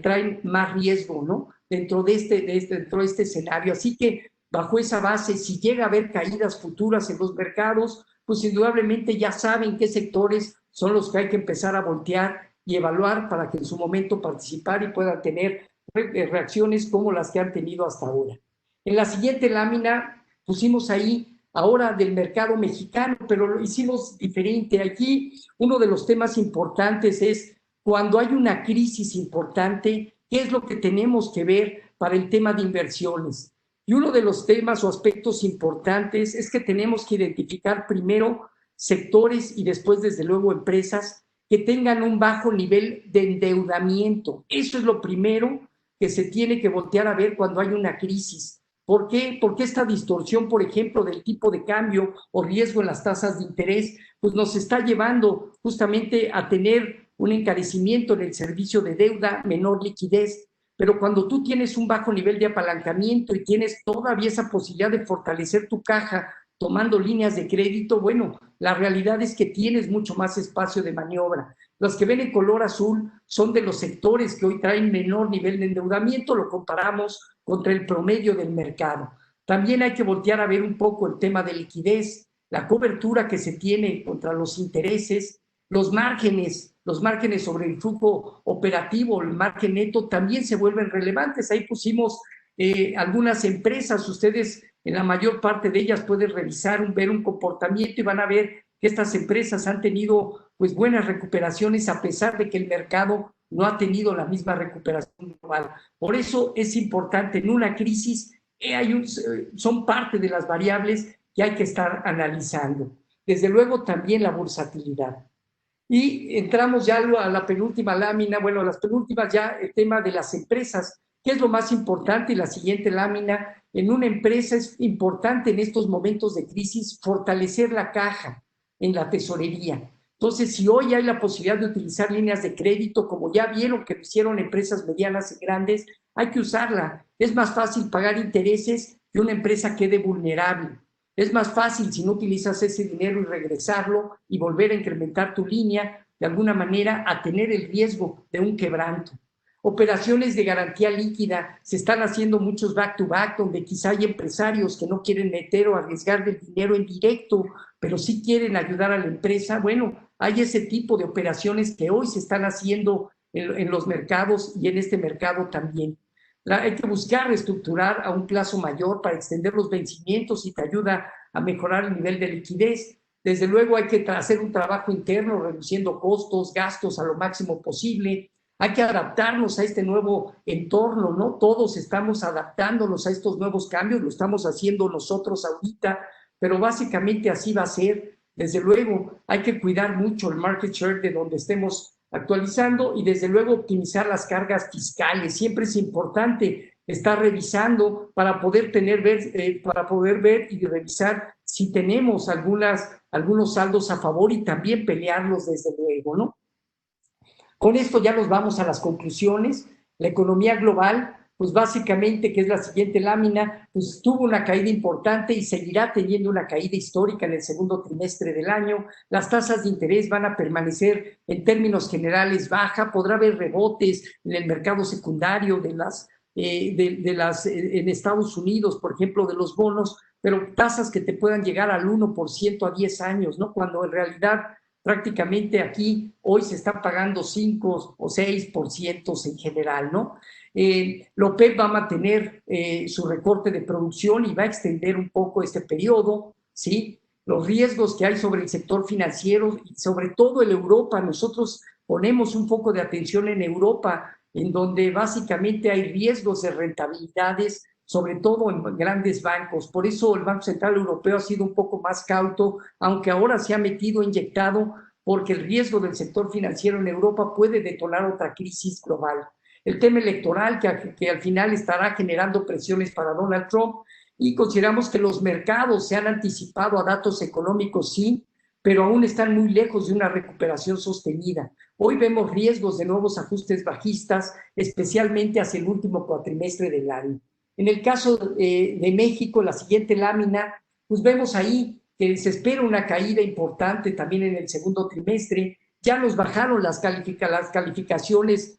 traen más riesgo, ¿no? Dentro de este escenario. Así que bajo esa base, si llega a haber caídas futuras en los mercados, pues indudablemente ya saben qué sectores son los que hay que empezar a voltear y evaluar para que en su momento participar y puedan tener reacciones como las que han tenido hasta ahora. En la siguiente lámina pusimos ahí ahora del mercado mexicano, pero lo hicimos diferente. Aquí uno de los temas importantes es cuando hay una crisis importante, ¿qué es lo que tenemos que ver para el tema de inversiones? Y uno de los temas o aspectos importantes es que tenemos que identificar primero sectores y después, desde luego, empresas que tengan un bajo nivel de endeudamiento. Eso es lo primero que se tiene que voltear a ver cuando hay una crisis. ¿Por qué? Porque esta distorsión, por ejemplo, del tipo de cambio o riesgo en las tasas de interés, pues nos está llevando justamente a tener un encarecimiento en el servicio de deuda, menor liquidez. Pero cuando tú tienes un bajo nivel de apalancamiento y tienes todavía esa posibilidad de fortalecer tu caja tomando líneas de crédito, bueno, la realidad es que tienes mucho más espacio de maniobra. Los que ven en color azul son de los sectores que hoy traen menor nivel de endeudamiento, lo comparamos contra el promedio del mercado. También hay que voltear a ver un poco el tema de liquidez, la cobertura que se tiene contra los intereses, los márgenes los márgenes sobre el flujo operativo, el margen neto, también se vuelven relevantes. Ahí pusimos algunas empresas, ustedes en la mayor parte de ellas pueden revisar, ver un comportamiento y van a ver que estas empresas han tenido pues buenas recuperaciones a pesar de que el mercado no ha tenido la misma recuperación global. Por eso es importante en una crisis, son parte de las variables que hay que estar analizando. Desde luego también la bursatilidad. Y entramos ya a la penúltima lámina, bueno, las penúltimas ya, el tema de las empresas. ¿Qué es lo más importante? Y la siguiente lámina, en una empresa es importante en estos momentos de crisis fortalecer la caja en la tesorería. Entonces, si hoy hay la posibilidad de utilizar líneas de crédito, como ya vieron que lo hicieron empresas medianas y grandes, hay que usarla. Es más fácil pagar intereses que una empresa quede vulnerable. Es más fácil si no utilizas ese dinero y regresarlo y volver a incrementar tu línea, de alguna manera, a tener el riesgo de un quebranto. Operaciones de garantía líquida, se están haciendo muchos back-to-back, donde quizá hay empresarios que no quieren meter o arriesgar del dinero en directo, pero sí quieren ayudar a la empresa. Bueno, hay ese tipo de operaciones que hoy se están haciendo en los mercados y en este mercado también. Hay que buscar reestructurar a un plazo mayor para extender los vencimientos y te ayuda a mejorar el nivel de liquidez. Desde luego hay que hacer un trabajo interno reduciendo costos, gastos a lo máximo posible. Hay que adaptarnos a este nuevo entorno, ¿no? Todos estamos adaptándonos a estos nuevos cambios, lo estamos haciendo nosotros ahorita, pero básicamente así va a ser. Desde luego hay que cuidar mucho el market share de donde estemos actualizando y desde luego optimizar las cargas fiscales. Siempre es importante estar revisando para poder ver y revisar si tenemos algunos saldos a favor y también pelearlos desde luego, ¿no? Con esto ya nos vamos a las conclusiones. La economía global, pues básicamente, que es la siguiente lámina, pues tuvo una caída importante y seguirá teniendo una caída histórica en el segundo trimestre del año. Las tasas de interés van a permanecer en términos generales baja, podrá haber rebotes en el mercado secundario en Estados Unidos, por ejemplo, de los bonos, pero tasas que te puedan llegar al 1% a 10 años, ¿no? Cuando en realidad prácticamente aquí hoy se están pagando 5 o 6% en general, ¿no? La OPEP va a mantener su recorte de producción y va a extender un poco este periodo, ¿sí? Los riesgos que hay sobre el sector financiero y sobre todo en Europa, nosotros ponemos un foco de atención en Europa, en donde básicamente hay riesgos de rentabilidades, sobre todo en grandes bancos. Por eso el Banco Central Europeo ha sido un poco más cauto, aunque ahora se ha inyectado, porque el riesgo del sector financiero en Europa puede detonar otra crisis global. El tema electoral que al final estará generando presiones para Donald Trump, y consideramos que los mercados se han anticipado a datos económicos, sí, pero aún están muy lejos de una recuperación sostenida. Hoy vemos riesgos de nuevos ajustes bajistas, especialmente hacia el último cuatrimestre del año. En el caso de México, la siguiente lámina, pues vemos ahí que se espera una caída importante también en el segundo trimestre. Ya nos bajaron las calificaciones,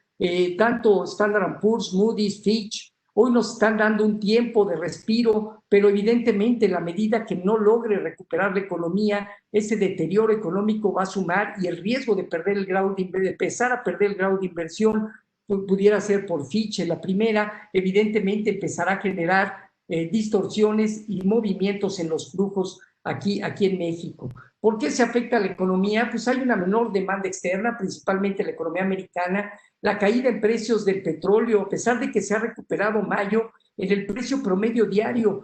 tanto Standard & Poor's, Moody's, Fitch. Hoy nos están dando un tiempo de respiro, pero evidentemente en la medida que no logre recuperar la economía, ese deterioro económico va a sumar y el riesgo de perder el grado de empezar a perder el grado de inversión pudiera ser por Fitch. La primera, evidentemente, empezará a generar distorsiones y movimientos en los flujos aquí en México. ¿Por qué se afecta a la economía? Pues hay una menor demanda externa, principalmente la economía americana, la caída en precios del petróleo, a pesar de que se ha recuperado mayo, en el precio promedio diario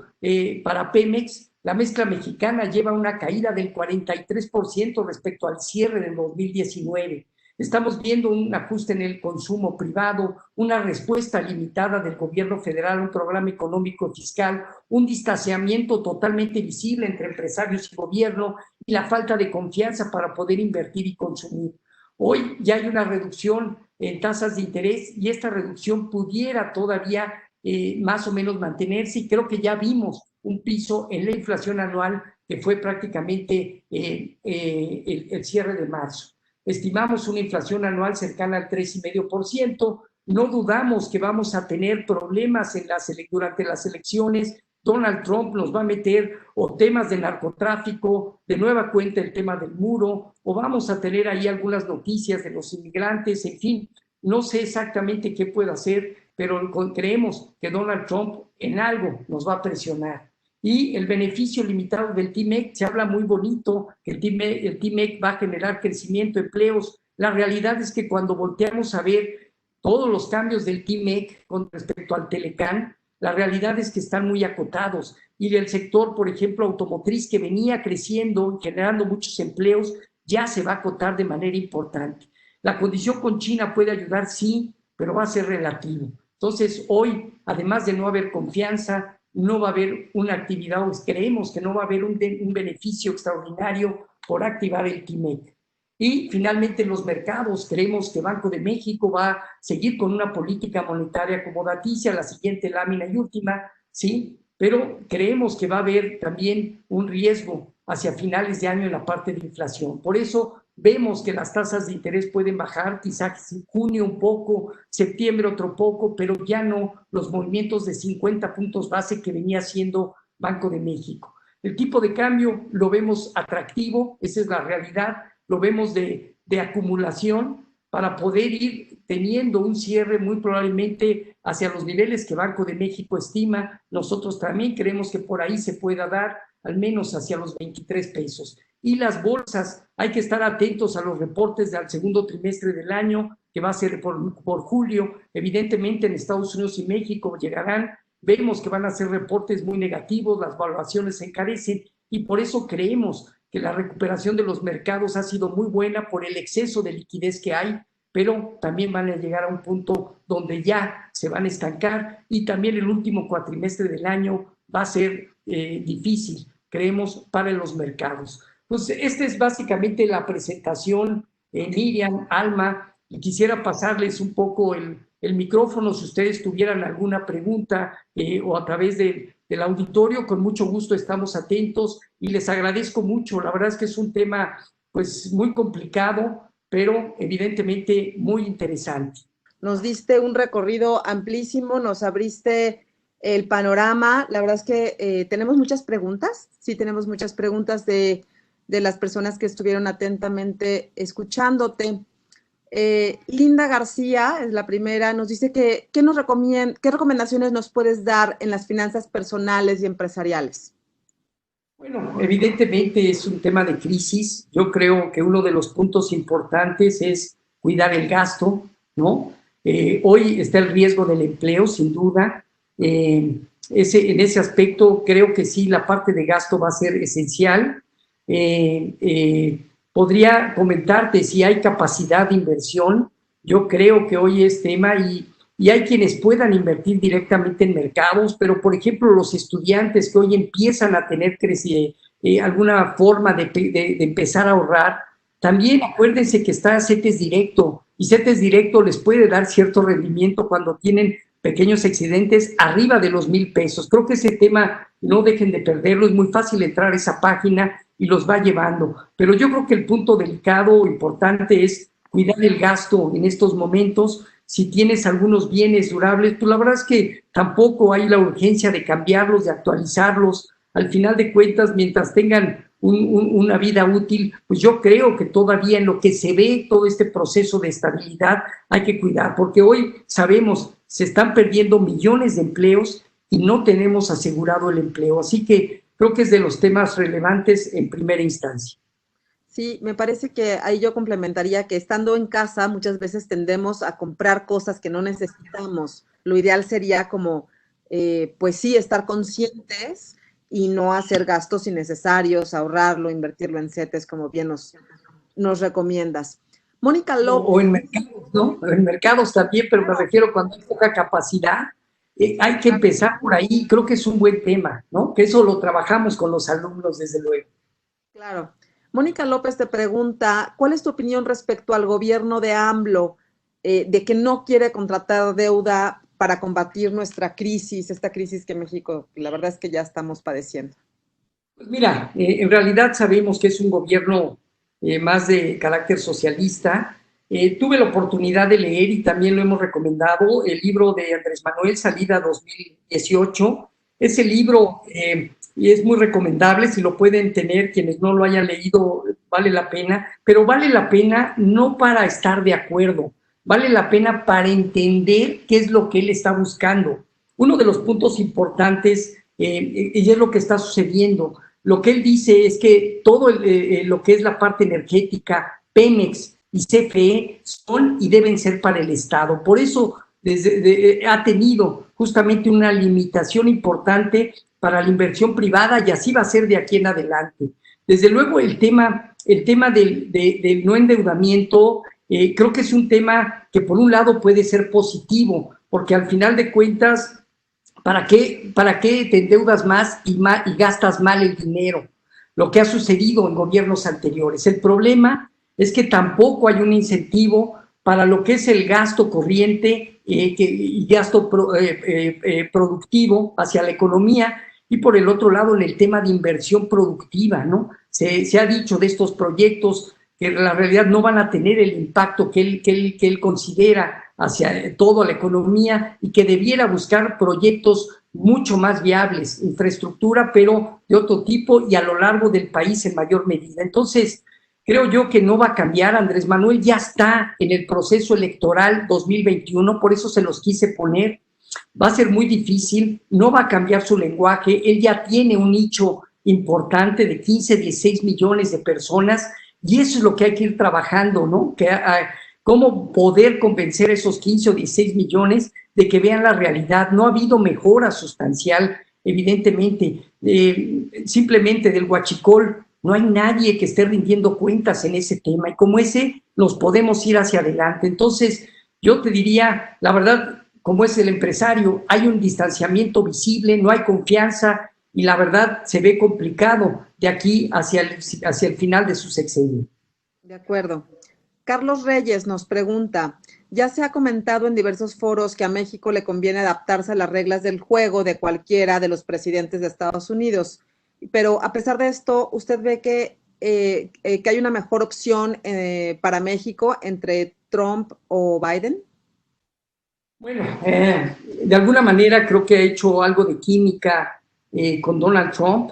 para Pemex, la mezcla mexicana lleva una caída del 43% respecto al cierre del 2019. Estamos viendo un ajuste en el consumo privado, una respuesta limitada del gobierno federal, un programa económico fiscal, un distanciamiento totalmente visible entre empresarios y gobierno y la falta de confianza para poder invertir y consumir. Hoy ya hay una reducción en tasas de interés y esta reducción pudiera todavía más o menos mantenerse, y creo que ya vimos un piso en la inflación anual que fue prácticamente el cierre de marzo. Estimamos una inflación anual cercana al 3,5%. No dudamos que vamos a tener problemas durante las elecciones Donald Trump nos va a meter o temas de narcotráfico, de nueva cuenta el tema del muro, o vamos a tener ahí algunas noticias de los inmigrantes, en fin, no sé exactamente qué puede hacer, pero creemos que Donald Trump en algo nos va a presionar. Y el beneficio limitado del TMEC, se habla muy bonito, que el TMEC va a generar crecimiento, empleos. La realidad es que cuando volteamos a ver todos los cambios del TMEC con respecto al Telecán, la realidad es que están muy acotados. Y del sector, por ejemplo, automotriz, que venía creciendo y generando muchos empleos, ya se va a acotar de manera importante. La condición con China puede ayudar, sí, pero va a ser relativo. Entonces, hoy, además de no haber confianza, no va a haber una actividad, o creemos que no va a haber un beneficio extraordinario por activar el TMEC. Y finalmente los mercados, creemos que Banco de México va a seguir con una política monetaria acomodaticia, la siguiente lámina y última, ¿sí? Pero creemos que va a haber también un riesgo hacia finales de año en la parte de inflación. Por eso vemos que las tasas de interés pueden bajar, quizás en junio un poco, septiembre otro poco, pero ya no los movimientos de 50 puntos base que venía haciendo Banco de México. El tipo de cambio lo vemos atractivo, esa es la realidad, lo vemos de acumulación para poder ir teniendo un cierre muy probablemente hacia los niveles que Banco de México estima. Nosotros también creemos que por ahí se pueda dar al menos hacia los 23 pesos. Y las bolsas, hay que estar atentos a los reportes del segundo trimestre del año, que va a ser por julio. Evidentemente en Estados Unidos y México llegarán. Vemos que van a ser reportes muy negativos, las valuaciones se encarecen y por eso creemos que la recuperación de los mercados ha sido muy buena por el exceso de liquidez que hay, pero también van a llegar a un punto donde ya se van a estancar y también el último cuatrimestre del año va a ser difícil, creemos, para los mercados. Pues esta es básicamente la presentación, Miriam, Alma, y quisiera pasarles un poco el micrófono si ustedes tuvieran alguna pregunta o a través del auditorio, con mucho gusto estamos atentos y les agradezco mucho. La verdad es que es un tema pues muy complicado, pero evidentemente muy interesante. Nos diste un recorrido amplísimo, nos abriste el panorama. La verdad es que tenemos muchas preguntas, sí tenemos muchas preguntas de las personas que estuvieron atentamente escuchándote. Linda García es la primera, nos dice que ¿qué recomendaciones nos puedes dar en las finanzas personales y empresariales? Bueno, evidentemente es un tema de crisis. Yo creo que uno de los puntos importantes es cuidar el gasto, ¿no? Hoy está el riesgo del empleo, sin duda. En ese aspecto creo que sí, la parte de gasto va a ser esencial. Podría comentarte si hay capacidad de inversión. Yo creo que hoy es tema y hay quienes puedan invertir directamente en mercados, pero por ejemplo los estudiantes que hoy empiezan a tener alguna forma de empezar a ahorrar, también acuérdense que está CETES Directo y CETES Directo les puede dar cierto rendimiento cuando tienen pequeños excedentes arriba de los 1,000 pesos. Creo que ese tema no dejen de perderlo, es muy fácil entrar a esa página y los va llevando. Pero yo creo que el punto delicado, importante, es cuidar el gasto en estos momentos. Si tienes algunos bienes durables, pues la verdad es que tampoco hay la urgencia de cambiarlos, de actualizarlos. Al final de cuentas, mientras tengan una vida útil, pues yo creo que todavía en lo que se ve todo este proceso de estabilidad hay que cuidar, porque hoy sabemos, se están perdiendo millones de empleos y no tenemos asegurado el empleo. Así que creo que es de los temas relevantes en primera instancia. Sí, me parece que ahí yo complementaría que estando en casa muchas veces tendemos a comprar cosas que no necesitamos. Lo ideal sería como, pues sí, estar conscientes y no hacer gastos innecesarios, ahorrarlo, invertirlo en CETES, como bien nos recomiendas. Mónica López. O en mercados, ¿no? En mercados también, pero me refiero cuando hay poca capacidad. Hay que empezar por ahí, creo que es un buen tema, ¿no? Que eso lo trabajamos con los alumnos, desde luego. Claro. Mónica López te pregunta, ¿cuál es tu opinión respecto al gobierno de AMLO, de que no quiere contratar deuda para combatir nuestra crisis, esta crisis que México, la verdad es que ya estamos padeciendo? Pues mira, en realidad sabemos que es un gobierno más de carácter socialista. Tuve la oportunidad de leer y también lo hemos recomendado, el libro de Andrés Manuel, Salida 2018, Ese libro y es muy recomendable, si lo pueden tener, quienes no lo hayan leído, vale la pena, pero vale la pena no para estar de acuerdo, vale la pena para entender qué es lo que él está buscando. Uno de los puntos importantes, y es lo que está sucediendo, lo que él dice es que todo lo que es la parte energética, Pemex y CFE son y deben ser para el Estado. Por eso ha tenido justamente una limitación importante para la inversión privada y así va a ser de aquí en adelante. Desde luego el tema del no endeudamiento creo que es un tema que por un lado puede ser positivo, porque al final de cuentas, ¿para qué te endeudas más y gastas mal el dinero? Lo que ha sucedido en gobiernos anteriores. El problema es que tampoco hay un incentivo para lo que es el gasto corriente y gasto productivo hacia la economía, y por el otro lado en el tema de inversión productiva, ¿no? Se ha dicho de estos proyectos que en la realidad no van a tener el impacto que él considera hacia toda la economía y que debiera buscar proyectos mucho más viables, infraestructura, pero de otro tipo y a lo largo del país en mayor medida. Entonces, creo yo que no va a cambiar. Andrés Manuel ya está en el proceso electoral 2021, por eso se los quise poner. Va a ser muy difícil, no va a cambiar su lenguaje, él ya tiene un nicho importante de 15, 16 millones de personas y eso es lo que hay que ir trabajando, ¿no? Cómo poder convencer a esos 15 o 16 millones de que vean la realidad. No ha habido mejora sustancial, evidentemente, simplemente del huachicol. No hay nadie que esté rindiendo cuentas en ese tema y como ese nos podemos ir hacia adelante. Entonces, yo te diría, la verdad, como es el empresario, hay un distanciamiento visible, no hay confianza y la verdad se ve complicado de aquí hacia el final de su sexenio. De acuerdo. Carlos Reyes nos pregunta, ya se ha comentado en diversos foros que a México le conviene adaptarse a las reglas del juego de cualquiera de los presidentes de Estados Unidos, pero a pesar de esto, ¿usted ve que hay una mejor opción para México entre Trump o Biden? Bueno, de alguna manera creo que ha hecho algo de química con Donald Trump,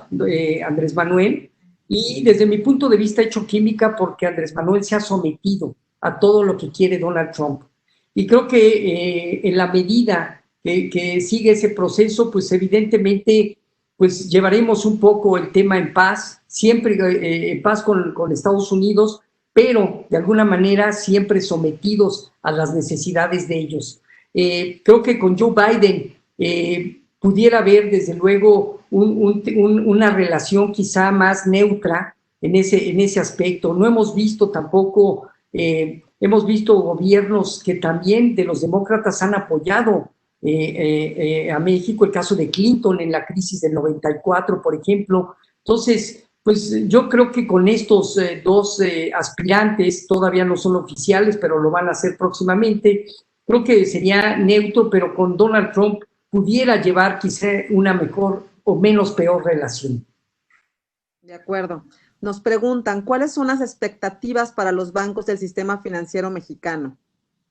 Andrés Manuel, y desde mi punto de vista ha hecho química porque Andrés Manuel se ha sometido a todo lo que quiere Donald Trump. Y creo que en la medida que sigue ese proceso, pues evidentemente pues llevaremos un poco el tema en paz, siempre en paz con Estados Unidos, pero de alguna manera siempre sometidos a las necesidades de ellos. Creo que con Joe Biden pudiera haber desde luego una relación quizá más neutra en ese aspecto. No hemos visto tampoco, hemos visto gobiernos que también de los demócratas han apoyado a México, el caso de Clinton en la crisis del 94, por ejemplo. Entonces, pues yo creo que con estos dos aspirantes, todavía no son oficiales, pero lo van a hacer próximamente, creo que sería neutro, pero con Donald Trump pudiera llevar quizá una mejor o menos peor relación. De acuerdo. Nos preguntan, ¿cuáles son las expectativas para los bancos del sistema financiero mexicano?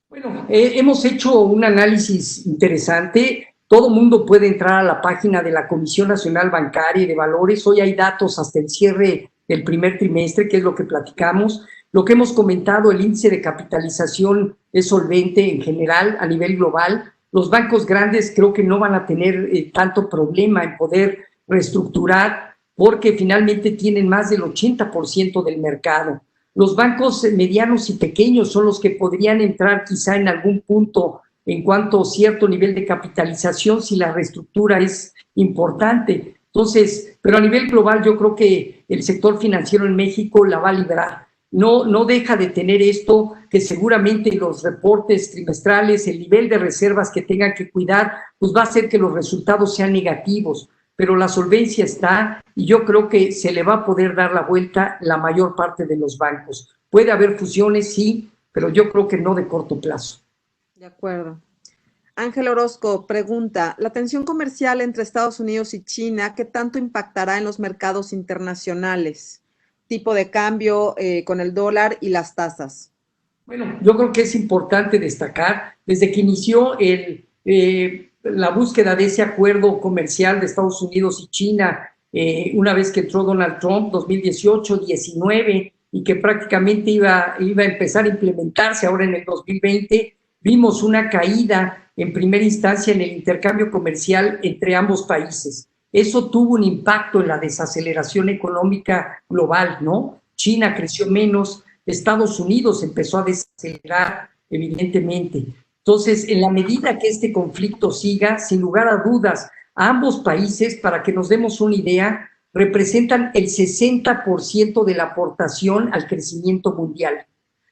Bueno, hemos hecho un análisis interesante. Todo mundo puede entrar a la página de la Comisión Nacional Bancaria y de Valores. Hoy hay datos hasta el cierre del primer trimestre, que es lo que platicamos. Lo que hemos comentado, el índice de capitalización es solvente en general a nivel global. Los bancos grandes creo que no van a tener tanto problema en poder reestructurar porque finalmente tienen más del 80% del mercado. Los bancos medianos y pequeños son los que podrían entrar quizá en algún punto en cuanto a cierto nivel de capitalización si la reestructura es importante. Entonces, pero a nivel global yo creo que el sector financiero en México la va a librar. No deja de tener esto, que seguramente los reportes trimestrales, el nivel de reservas que tengan que cuidar, pues va a hacer que los resultados sean negativos, pero la solvencia está y yo creo que se le va a poder dar la vuelta la mayor parte de los bancos. Puede haber fusiones, sí, pero yo creo que no de corto plazo. De acuerdo. Ángel Orozco pregunta, ¿la tensión comercial entre Estados Unidos y China qué tanto impactará en los mercados internacionales? Tipo de cambio con el dólar y las tasas. Bueno, yo creo que es importante destacar, desde que inició la búsqueda de ese acuerdo comercial de Estados Unidos y China, una vez que entró Donald Trump, 2018-19, y que prácticamente iba a empezar a implementarse ahora en el 2020, vimos una caída en primera instancia en el intercambio comercial entre ambos países. Eso tuvo un impacto en la desaceleración económica global, ¿no? China creció menos, Estados Unidos empezó a desacelerar, evidentemente. Entonces, en la medida que este conflicto siga, sin lugar a dudas, a ambos países, para que nos demos una idea, representan el 60% de la aportación al crecimiento mundial.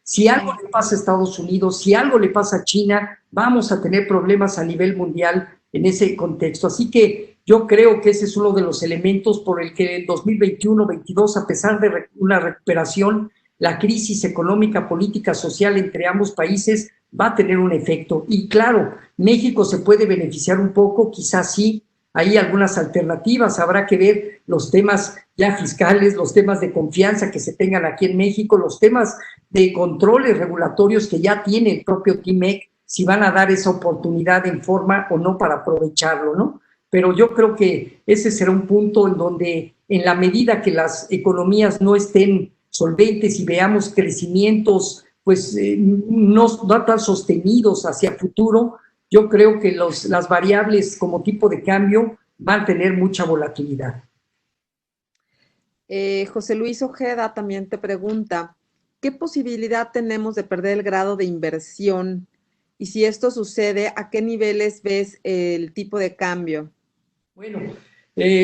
Si algo le pasa a Estados Unidos, si algo le pasa a China, vamos a tener problemas a nivel mundial en ese contexto. Así que yo creo que ese es uno de los elementos por el que en 2021-22, a pesar de una recuperación, la crisis económica, política, social entre ambos países va a tener un efecto. Y claro, México se puede beneficiar un poco, quizás sí, hay algunas alternativas, habrá que ver los temas ya fiscales, los temas de confianza que se tengan aquí en México, los temas de controles regulatorios que ya tiene el propio TIMEC, si van a dar esa oportunidad en forma o no para aprovecharlo, ¿no? Pero yo creo que ese será un punto en donde, en la medida que las economías no estén solventes y veamos crecimientos pues no tan sostenidos hacia el futuro, yo creo que las variables como tipo de cambio van a tener mucha volatilidad. José Luis Ojeda también te pregunta, ¿qué posibilidad tenemos de perder el grado de inversión? Y si esto sucede, ¿a qué niveles ves el tipo de cambio? Bueno,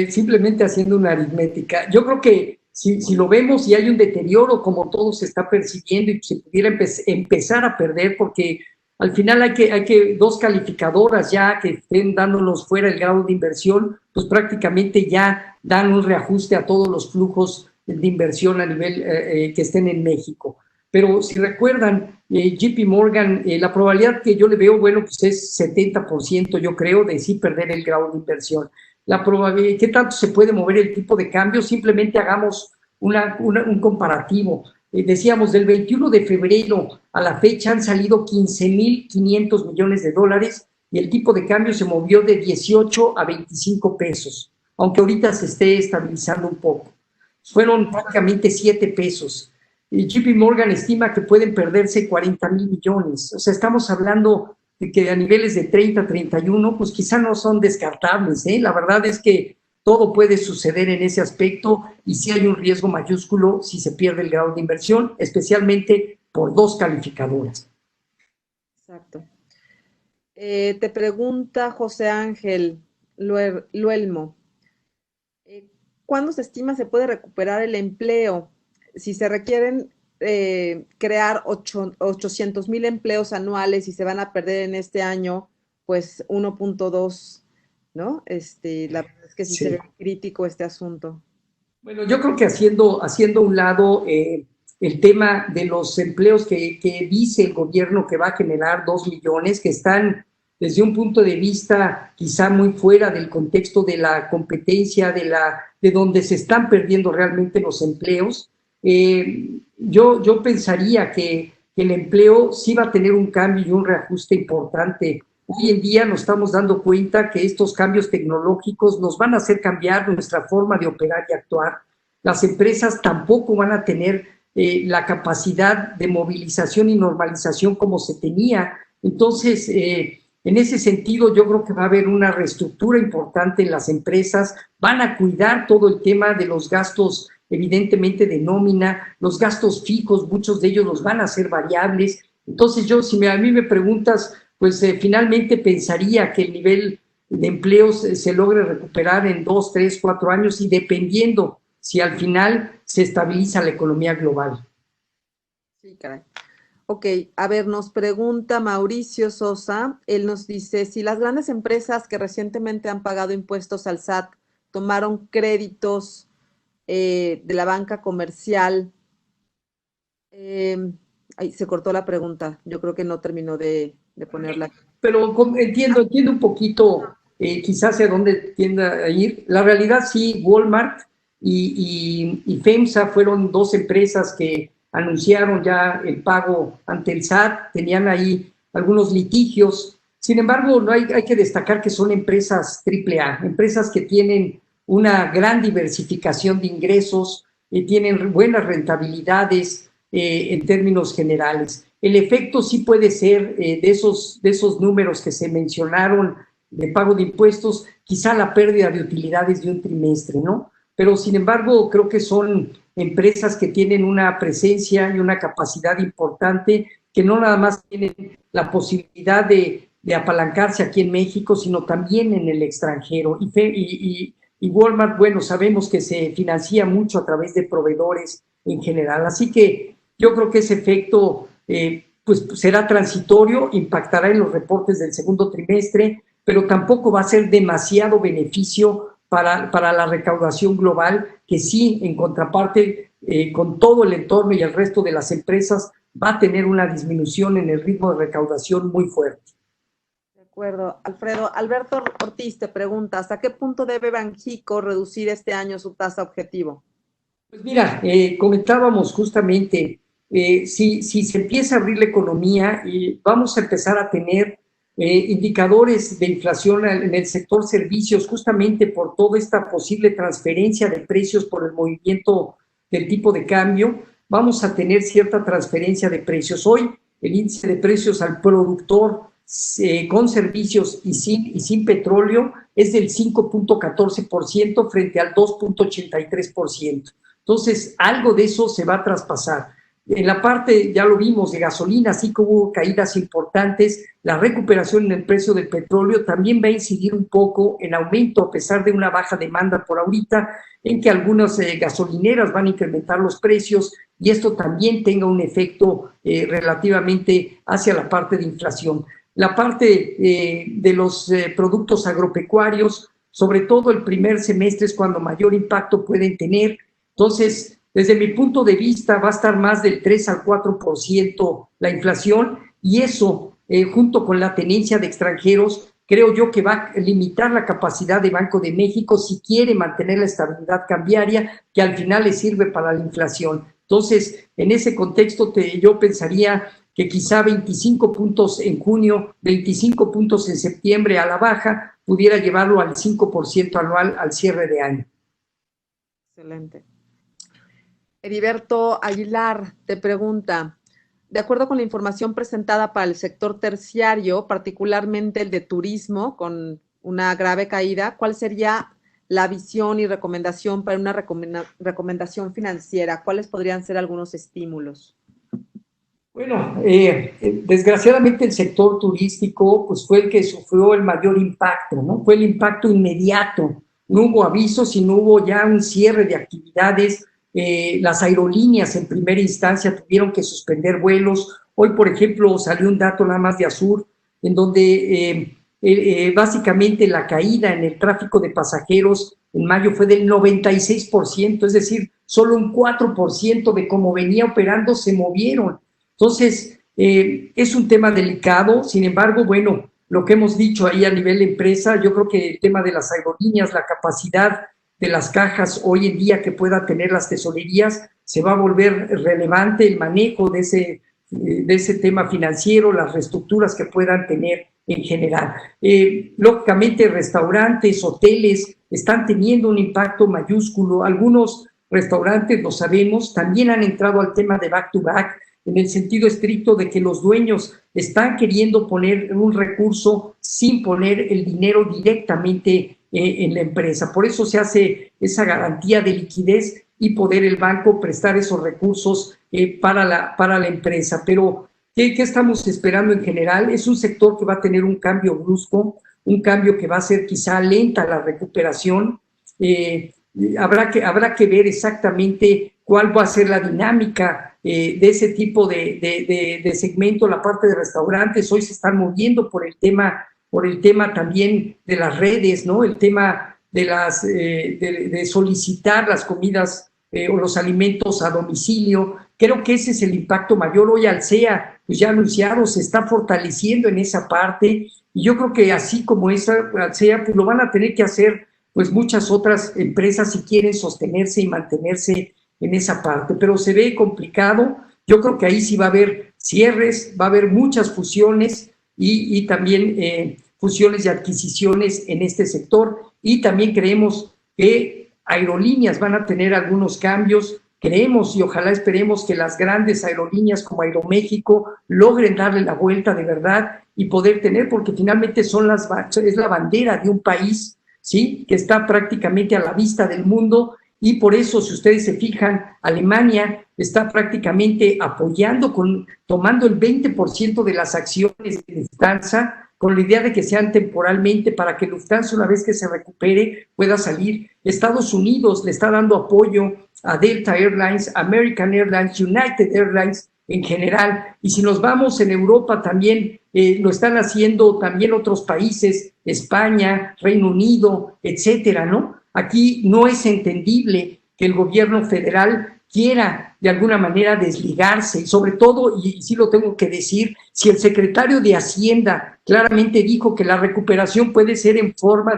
simplemente haciendo una aritmética. Yo creo que si lo vemos y hay un deterioro como todo se está percibiendo y se pudiera empezar a perder, porque al final hay que dos calificadoras ya que estén dándonos fuera el grado de inversión, pues prácticamente ya dan un reajuste a todos los flujos de inversión a nivel que estén en México. Pero si recuerdan, JP Morgan, la probabilidad que yo le veo, bueno, pues es 70%, yo creo, de sí perder el grado de inversión. La probabilidad, ¿qué tanto se puede mover el tipo de cambio? Simplemente hagamos un comparativo. Decíamos, del 21 de febrero a la fecha han salido 15,500 millones de dólares y el tipo de cambio se movió de 18 a 25 pesos, aunque ahorita se esté estabilizando un poco. Fueron prácticamente 7 pesos. Y JP Morgan estima que pueden perderse 40,000 millones. O sea, estamos hablando de que a niveles de 30, 31, pues quizá no son descartables, ¿eh? La verdad es que todo puede suceder en ese aspecto y sí hay un riesgo mayúsculo si se pierde el grado de inversión, especialmente por dos calificadoras. Exacto. Te pregunta José Ángel Luelmo, ¿cuándo se estima se puede recuperar el empleo? Si se requieren crear 800,000 empleos anuales y se van a perder en este año, pues 1.2, ¿no? La verdad es que sí se ve crítico este asunto. Bueno, yo creo que haciendo a un lado el tema de los empleos que dice el gobierno que va a generar 2 millones, que están desde un punto de vista quizá muy fuera del contexto de la competencia, de donde se están perdiendo realmente los empleos, yo pensaría que el empleo sí va a tener un cambio y un reajuste importante. Hoy en día nos estamos dando cuenta que estos cambios tecnológicos nos van a hacer cambiar nuestra forma de operar y actuar. Las empresas tampoco van a tener la capacidad de movilización y normalización como se tenía. Entonces, en ese sentido, yo creo que va a haber una reestructura importante en las empresas. Van a cuidar todo el tema de los gastos, evidentemente de nómina, los gastos fijos, muchos de ellos los van a hacer variables. Entonces, si a mí me preguntas, pues finalmente pensaría que el nivel de empleos se logre recuperar en 2, 3, 4 años y dependiendo si al final se estabiliza la economía global. Sí, caray. Ok, a ver, nos pregunta Mauricio Sosa, él nos dice, si las grandes empresas que recientemente han pagado impuestos al SAT tomaron créditos de la banca comercial, ahí se cortó la pregunta, yo creo que no terminó de ponerla. Pero entiendo un poquito quizás hacia dónde tienda a ir. La realidad sí, Walmart y FEMSA fueron dos empresas que anunciaron ya el pago ante el SAT, tenían ahí algunos litigios, Sin embargo, no hay que destacar que son empresas AAA, empresas que tienen una gran diversificación de ingresos, tienen buenas rentabilidades en términos generales. El efecto sí puede ser de esos números que se mencionaron de pago de impuestos, quizá la pérdida de utilidades de un trimestre, ¿no? Pero sin embargo, creo que son empresas que tienen una presencia y una capacidad importante, que no nada más tienen la posibilidad de apalancarse aquí en México, sino también en el extranjero. Y Walmart, bueno, sabemos que se financia mucho a través de proveedores en general. Así que yo creo que ese efecto pues será transitorio, impactará en los reportes del segundo trimestre, pero tampoco va a ser demasiado beneficio para la recaudación global, que sí, en contraparte, con todo el entorno y el resto de las empresas, va a tener una disminución en el ritmo de recaudación muy fuerte. De acuerdo, Alfredo. Alberto Ortiz te pregunta, ¿hasta qué punto debe Banxico reducir este año su tasa objetivo? Pues mira, comentábamos justamente, si se empieza a abrir la economía, vamos a empezar a tener indicadores de inflación en el sector servicios, justamente por toda esta posible transferencia de precios por el movimiento del tipo de cambio. Vamos a tener cierta transferencia de precios. Hoy el índice de precios al productor con servicios y sin petróleo es del 5.14% frente al 2.83%. Entonces, algo de eso se va a traspasar. En la parte, ya lo vimos, de gasolina, sí que hubo caídas importantes. La recuperación en el precio del petróleo también va a incidir un poco en aumento, a pesar de una baja demanda por ahorita, en que algunas gasolineras van a incrementar los precios y esto también tenga un efecto relativamente hacia la parte de inflación. La parte de los productos agropecuarios, sobre todo el primer semestre es cuando mayor impacto pueden tener. Entonces, desde mi punto de vista, va a estar más del 3 al 4% la inflación y eso, junto con la tenencia de extranjeros, creo yo que va a limitar la capacidad de Banco de México si quiere mantener la estabilidad cambiaria, que al final le sirve para la inflación. Entonces, en ese contexto, yo pensaría que quizá 25 puntos en junio, 25 puntos en septiembre a la baja, pudiera llevarlo al 5% anual al cierre de año. Excelente. Heriberto Aguilar te pregunta, de acuerdo con la información presentada para el sector terciario, particularmente el de turismo, con una grave caída, ¿cuál sería la visión y recomendación para una recomendación financiera? ¿Cuáles podrían ser algunos estímulos? Bueno, desgraciadamente el sector turístico pues fue el que sufrió el mayor impacto, ¿no? Fue el impacto inmediato. No hubo avisos y no hubo ya un cierre de actividades. Las aerolíneas en primera instancia tuvieron que suspender vuelos. Hoy, por ejemplo, salió un dato nada más de Azur, en donde básicamente la caída en el tráfico de pasajeros en mayo fue del 96%, es decir, solo un 4% de cómo venía operando se movieron. Entonces, es un tema delicado. Sin embargo, bueno, lo que hemos dicho ahí a nivel de empresa, yo creo que el tema de las aerolíneas, la capacidad de las cajas hoy en día que pueda tener las tesorerías, se va a volver relevante el manejo de ese tema financiero, las reestructuras que puedan tener en general. Lógicamente, restaurantes, hoteles están teniendo un impacto mayúsculo. Algunos restaurantes, lo sabemos, también han entrado al tema de back-to-back, en el sentido estricto de que los dueños están queriendo poner un recurso sin poner el dinero directamente en la empresa. Por eso se hace esa garantía de liquidez y poder el banco prestar esos recursos para la empresa. Pero, ¿qué estamos esperando en general? Es un sector que va a tener un cambio brusco, un cambio que va a ser quizá lenta la recuperación. Habrá que ver exactamente cuál va a ser la dinámica de ese tipo de segmento. La parte de restaurantes hoy se están moviendo por el tema también de las redes, ¿no? El tema de solicitar las comidas o los alimentos a domicilio. Creo que ese es el impacto mayor. Hoy Alsea, pues ya anunciado, se está fortaleciendo en esa parte, y yo creo que así como esa Alsea, pues lo van a tener que hacer pues muchas otras empresas si quieren sostenerse y mantenerse en esa parte, pero se ve complicado. Yo creo que ahí sí va a haber cierres, va a haber muchas fusiones, y también fusiones y adquisiciones en este sector. Y también creemos que aerolíneas van a tener algunos cambios. Creemos y ojalá esperemos que las grandes aerolíneas como Aeroméxico logren darle la vuelta de verdad y poder tener, porque finalmente es la bandera de un país, ¿sí?, que está prácticamente a la vista del mundo. Y por eso, si ustedes se fijan, Alemania está prácticamente apoyando, tomando el 20% de las acciones de Lufthansa, con la idea de que sean temporalmente para que Lufthansa, una vez que se recupere, pueda salir. Estados Unidos le está dando apoyo a Delta Airlines, American Airlines, United Airlines en general. Y si nos vamos en Europa también, lo están haciendo también otros países, España, Reino Unido, etcétera, ¿no? Aquí no es entendible que el gobierno federal quiera de alguna manera desligarse, y sobre todo, y sí lo tengo que decir, si el secretario de Hacienda claramente dijo que la recuperación puede ser en forma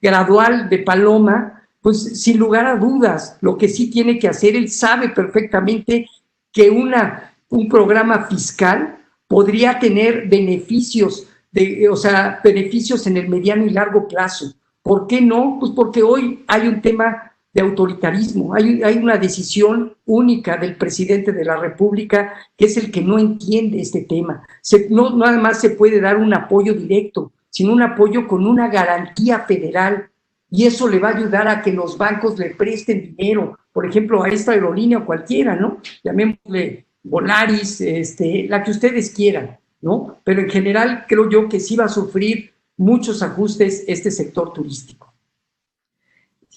gradual de paloma, pues sin lugar a dudas, lo que sí tiene que hacer, él sabe perfectamente que un programa fiscal podría tener beneficios, beneficios en el mediano y largo plazo. ¿Por qué no? Pues porque hoy hay un tema de autoritarismo, hay una decisión única del presidente de la República que es el que no entiende este tema. No nada más se puede dar un apoyo directo, sino un apoyo con una garantía federal, y eso le va a ayudar a que los bancos le presten dinero, por ejemplo, a esta aerolínea o cualquiera, ¿no? Llamémosle Volaris, la que ustedes quieran, ¿no? Pero en general creo yo que sí va a sufrir muchos ajustes este sector turístico.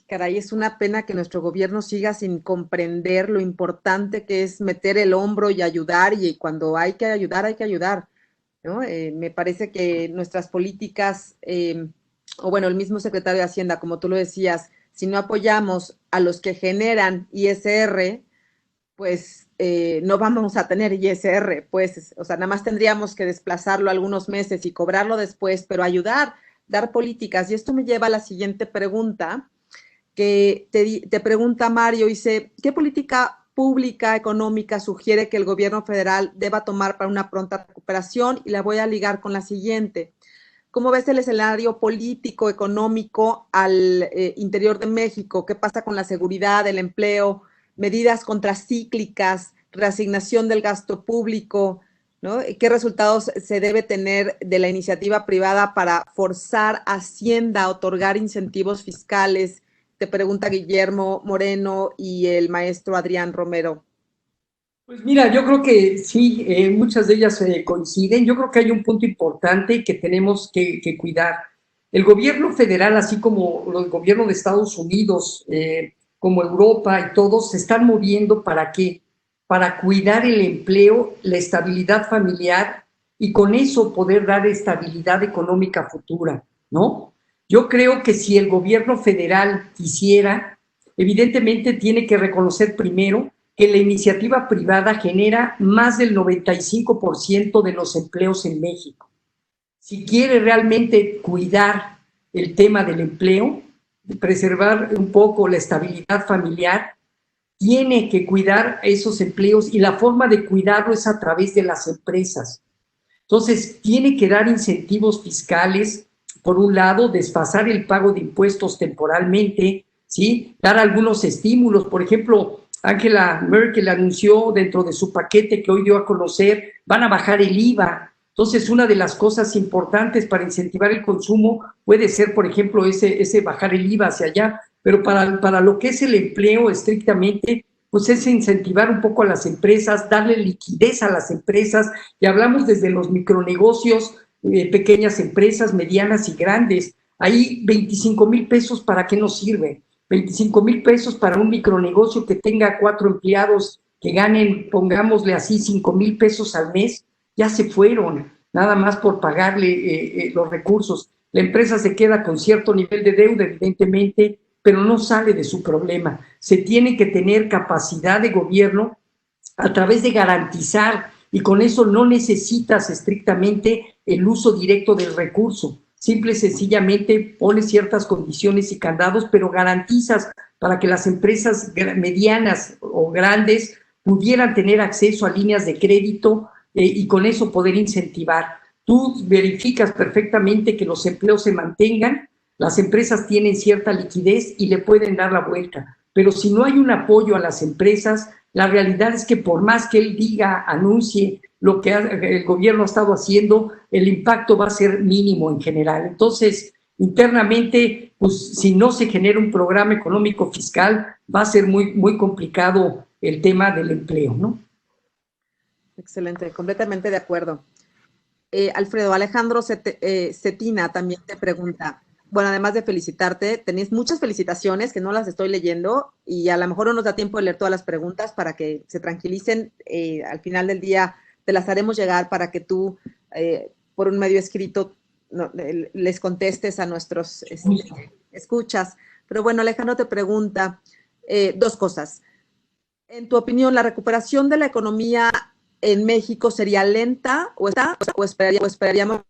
Caray, es una pena que nuestro gobierno siga sin comprender lo importante que es meter el hombro y ayudar, y cuando hay que ayudar, ¿no? Me parece que nuestras políticas, o bueno, el mismo secretario de Hacienda, como tú lo decías, si no apoyamos a los que generan ISR, pues no vamos a tener ISR, pues, o sea, nada más tendríamos que desplazarlo algunos meses y cobrarlo después, pero ayudar, dar políticas. Y esto me lleva a la siguiente pregunta, que te pregunta Mario, dice, ¿qué política pública económica sugiere que el gobierno federal deba tomar para una pronta recuperación? Y la voy a ligar con la siguiente. ¿Cómo ves el escenario político, económico al interior de México? ¿Qué pasa con la seguridad, el empleo, medidas contracíclicas, reasignación del gasto público, ¿no? ¿Qué resultados se debe tener de la iniciativa privada para forzar a Hacienda a otorgar incentivos fiscales? Te pregunta Guillermo Moreno y el maestro Adrián Romero. Pues mira, yo creo que sí, muchas de ellas coinciden. Yo creo que hay un punto importante que tenemos que cuidar. El gobierno federal, así como el gobierno de Estados Unidos, como Europa y todos, se están moviendo ¿para qué? Para cuidar el empleo, la estabilidad familiar y con eso poder dar estabilidad económica futura, ¿no? Yo creo que si el gobierno federal quisiera, evidentemente tiene que reconocer primero que la iniciativa privada genera más del 95% de los empleos en México. Si quiere realmente cuidar el tema del empleo, preservar un poco la estabilidad familiar, tiene que cuidar esos empleos, y la forma de cuidarlo es a través de las empresas. Entonces, tiene que dar incentivos fiscales, por un lado, desfasar el pago de impuestos temporalmente, ¿sí? Dar algunos estímulos. Por ejemplo, Angela Merkel anunció dentro de su paquete que hoy dio a conocer, van a bajar el IVA. Entonces, una de las cosas importantes para incentivar el consumo puede ser, por ejemplo, ese bajar el IVA hacia allá, pero para lo que es el empleo estrictamente, pues es incentivar un poco a las empresas, darle liquidez a las empresas, y hablamos desde los micronegocios, pequeñas empresas, medianas y grandes. Ahí 25,000 pesos, ¿para qué nos sirve? 25,000 pesos para un micronegocio que tenga 4 empleados, que ganen, pongámosle así, 5,000 pesos al mes, ya se fueron, nada más por pagarle los recursos. La empresa se queda con cierto nivel de deuda, evidentemente, pero no sale de su problema. Se tiene que tener capacidad de gobierno a través de garantizar, y con eso no necesitas estrictamente el uso directo del recurso. Simple y sencillamente pones ciertas condiciones y candados, pero garantizas para que las empresas medianas o grandes pudieran tener acceso a líneas de crédito y con eso poder incentivar. tú verificas perfectamente que los empleos se mantengan, las empresas tienen cierta liquidez y le pueden dar la vuelta. Pero si no hay un apoyo a las empresas, la realidad es que por más que él diga, anuncie lo que el gobierno ha estado haciendo, el impacto va a ser mínimo en general. Entonces, internamente, pues si no se genera un programa económico fiscal, va a ser muy, muy complicado el tema del empleo, ¿no? Excelente, completamente de acuerdo. Alfredo, Alejandro Cetina también te pregunta, bueno, además de felicitarte, tenéis muchas felicitaciones que no las estoy leyendo y a lo mejor no nos da tiempo de leer todas las preguntas para que se tranquilicen. Al final del día te las haremos llegar para que tú, por un medio escrito, les contestes a nuestros escuchas. Pero bueno, Alejandro te pregunta dos cosas. En tu opinión, ¿la recuperación de la economía en México sería lenta o esperaríamos?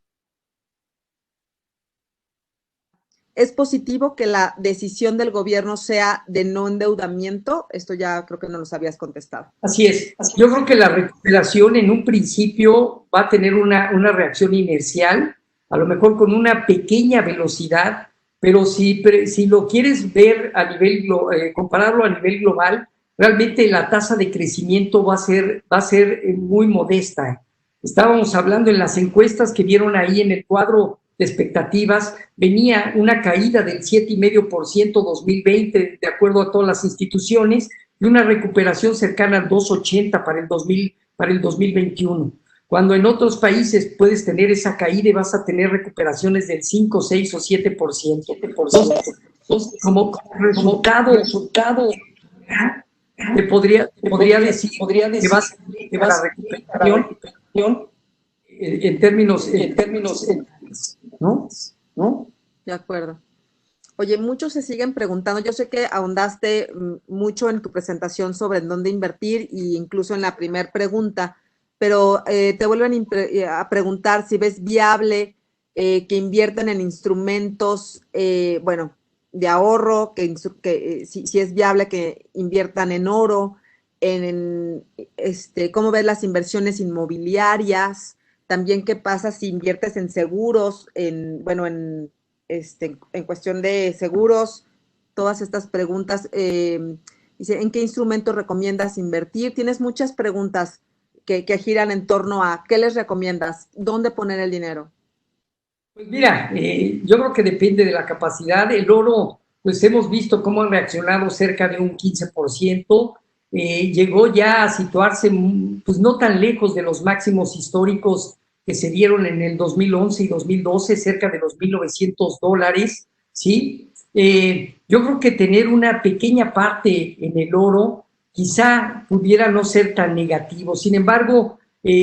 ¿Es positivo que la decisión del gobierno sea de no endeudamiento? Esto ya creo que no nos habías contestado. Así es. Yo creo que la recuperación en un principio va a tener una reacción inercial, a lo mejor con una pequeña velocidad, pero si lo quieres ver a nivel, compararlo a nivel global, realmente la tasa de crecimiento va a ser muy modesta. Estábamos hablando en las encuestas que vieron ahí en el cuadro de expectativas, venía una caída del 7,5% 2020, de acuerdo a todas las instituciones, y una recuperación cercana al 2,80 para el 2021. Cuando en otros países puedes tener esa caída y vas a tener recuperaciones del 5, 6 o 7%. Entonces, como resultado te podría decir que vas a la recuperación en términos, ¿no? De acuerdo. Oye, muchos se siguen preguntando, yo sé que ahondaste mucho en tu presentación sobre en dónde invertir e incluso en la primera pregunta, pero te vuelven a preguntar si ves viable que inviertan en instrumentos, bueno, de ahorro, si es viable que inviertan en oro, cómo ves las inversiones inmobiliarias, también qué pasa si inviertes en seguros, en cuestión de seguros, todas estas preguntas. Dice, ¿en qué instrumento recomiendas invertir? Tienes muchas preguntas que giran en torno a ¿qué les recomiendas? ¿Dónde poner el dinero? Pues mira, yo creo que depende de la capacidad. El oro, pues hemos visto cómo han reaccionado cerca de un 15%. Llegó ya a situarse pues no tan lejos de los máximos históricos que se dieron en el 2011 y 2012, cerca de los $1,900, ¿sí? Yo creo que tener una pequeña parte en el oro quizá pudiera no ser tan negativo. Sin embargo,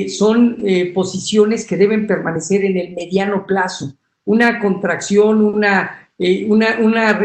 son posiciones que deben permanecer en el mediano plazo. Una contracción, un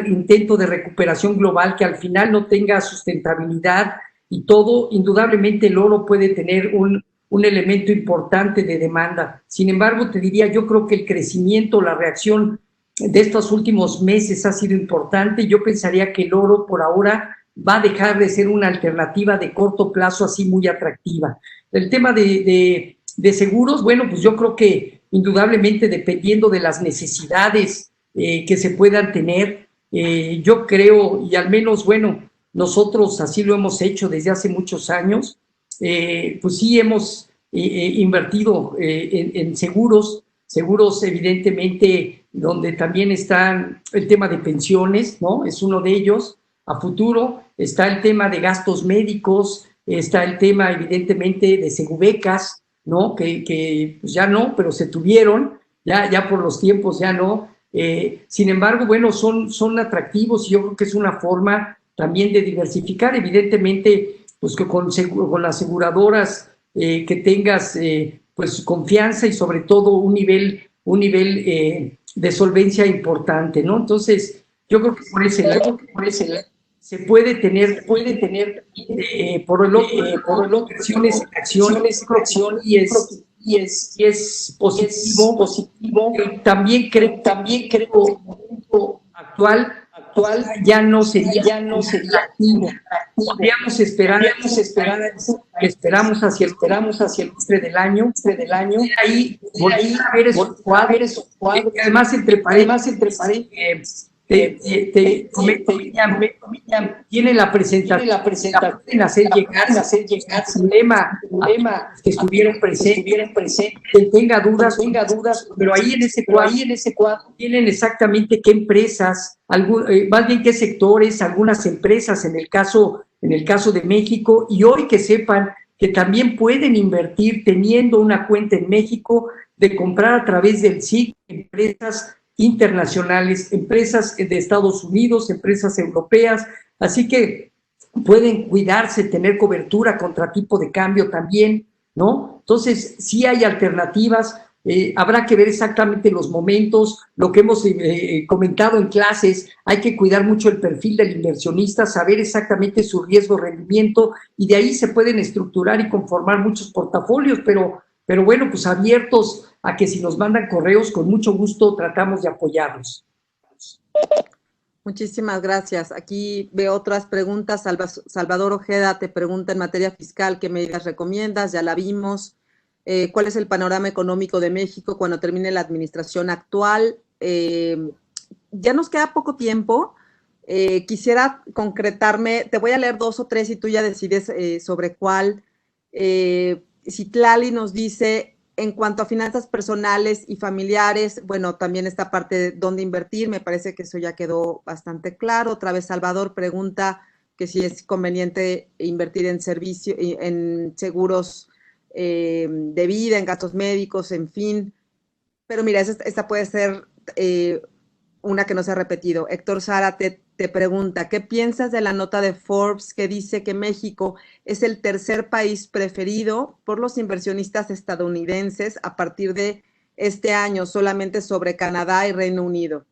intento de recuperación global que al final no tenga sustentabilidad y todo, indudablemente el oro puede tener un elemento importante de demanda. Sin embargo, te diría, yo creo que el crecimiento, la reacción de estos últimos meses ha sido importante. Yo pensaría que el oro por ahora va a dejar de ser una alternativa de corto plazo así muy atractiva. El tema de seguros, bueno, pues yo creo que indudablemente dependiendo de las necesidades que se puedan tener, yo creo, y al menos, bueno, nosotros así lo hemos hecho desde hace muchos años, pues sí hemos invertido en seguros evidentemente donde también está el tema de pensiones, ¿no? Es uno de ellos. A futuro está el tema de gastos médicos, está el tema evidentemente de segubecas, ¿no? Que pues ya no, pero se tuvieron, ya por los tiempos ya no. Sin embargo, bueno, son atractivos y yo creo que es una forma también de diversificar, evidentemente, pues que con las aseguradoras que tengas pues confianza y sobre todo un nivel de solvencia importante, ¿no? Entonces, yo creo que por ese lado se puede tener por el otro acciones y es positivo. También creo actual actual ya no sería activo. Podríamos esperar, esperamos hacia el trimestre del año, ahí volver a ver esos cuadros, además entre paréntesis, tiene la presentación, la pueden hacer llegar su lema que estuvieron presentes, que tenga dudas, pero ahí en ese cuadro tienen exactamente qué empresas, más bien qué sectores, algunas empresas en el caso de México, y hoy que sepan que también pueden invertir teniendo una cuenta en México, de comprar a través del SIC empresas internacionales, empresas de Estados Unidos, empresas europeas, así que pueden cuidarse, tener cobertura contra tipo de cambio también, ¿no? Entonces, sí hay alternativas, habrá que ver exactamente los momentos, lo que hemos comentado en clases, hay que cuidar mucho el perfil del inversionista, saber exactamente su riesgo-rendimiento, y de ahí se pueden estructurar y conformar muchos portafolios, pero bueno, pues abiertos a que si nos mandan correos, con mucho gusto tratamos de apoyarlos. Muchísimas gracias. Aquí veo otras preguntas. Salvador Ojeda te pregunta en materia fiscal, ¿qué medidas recomiendas? Ya la vimos. ¿Cuál es el panorama económico de México cuando termine la administración actual? Ya nos queda poco tiempo. Quisiera concretarme, te voy a leer 2 o 3 y tú ya decides sobre cuál. Citlali nos dice, en cuanto a finanzas personales y familiares, bueno, también esta parte de dónde invertir, me parece que eso ya quedó bastante claro. Otra vez Salvador pregunta que si es conveniente invertir en seguros de vida, en gastos médicos, en fin. Pero mira, esta puede ser una que no se ha repetido. Héctor Sara te pregunta, ¿qué piensas de la nota de Forbes que dice que México es el tercer país preferido por los inversionistas estadounidenses a partir de este año, solamente sobre Canadá y Reino Unido?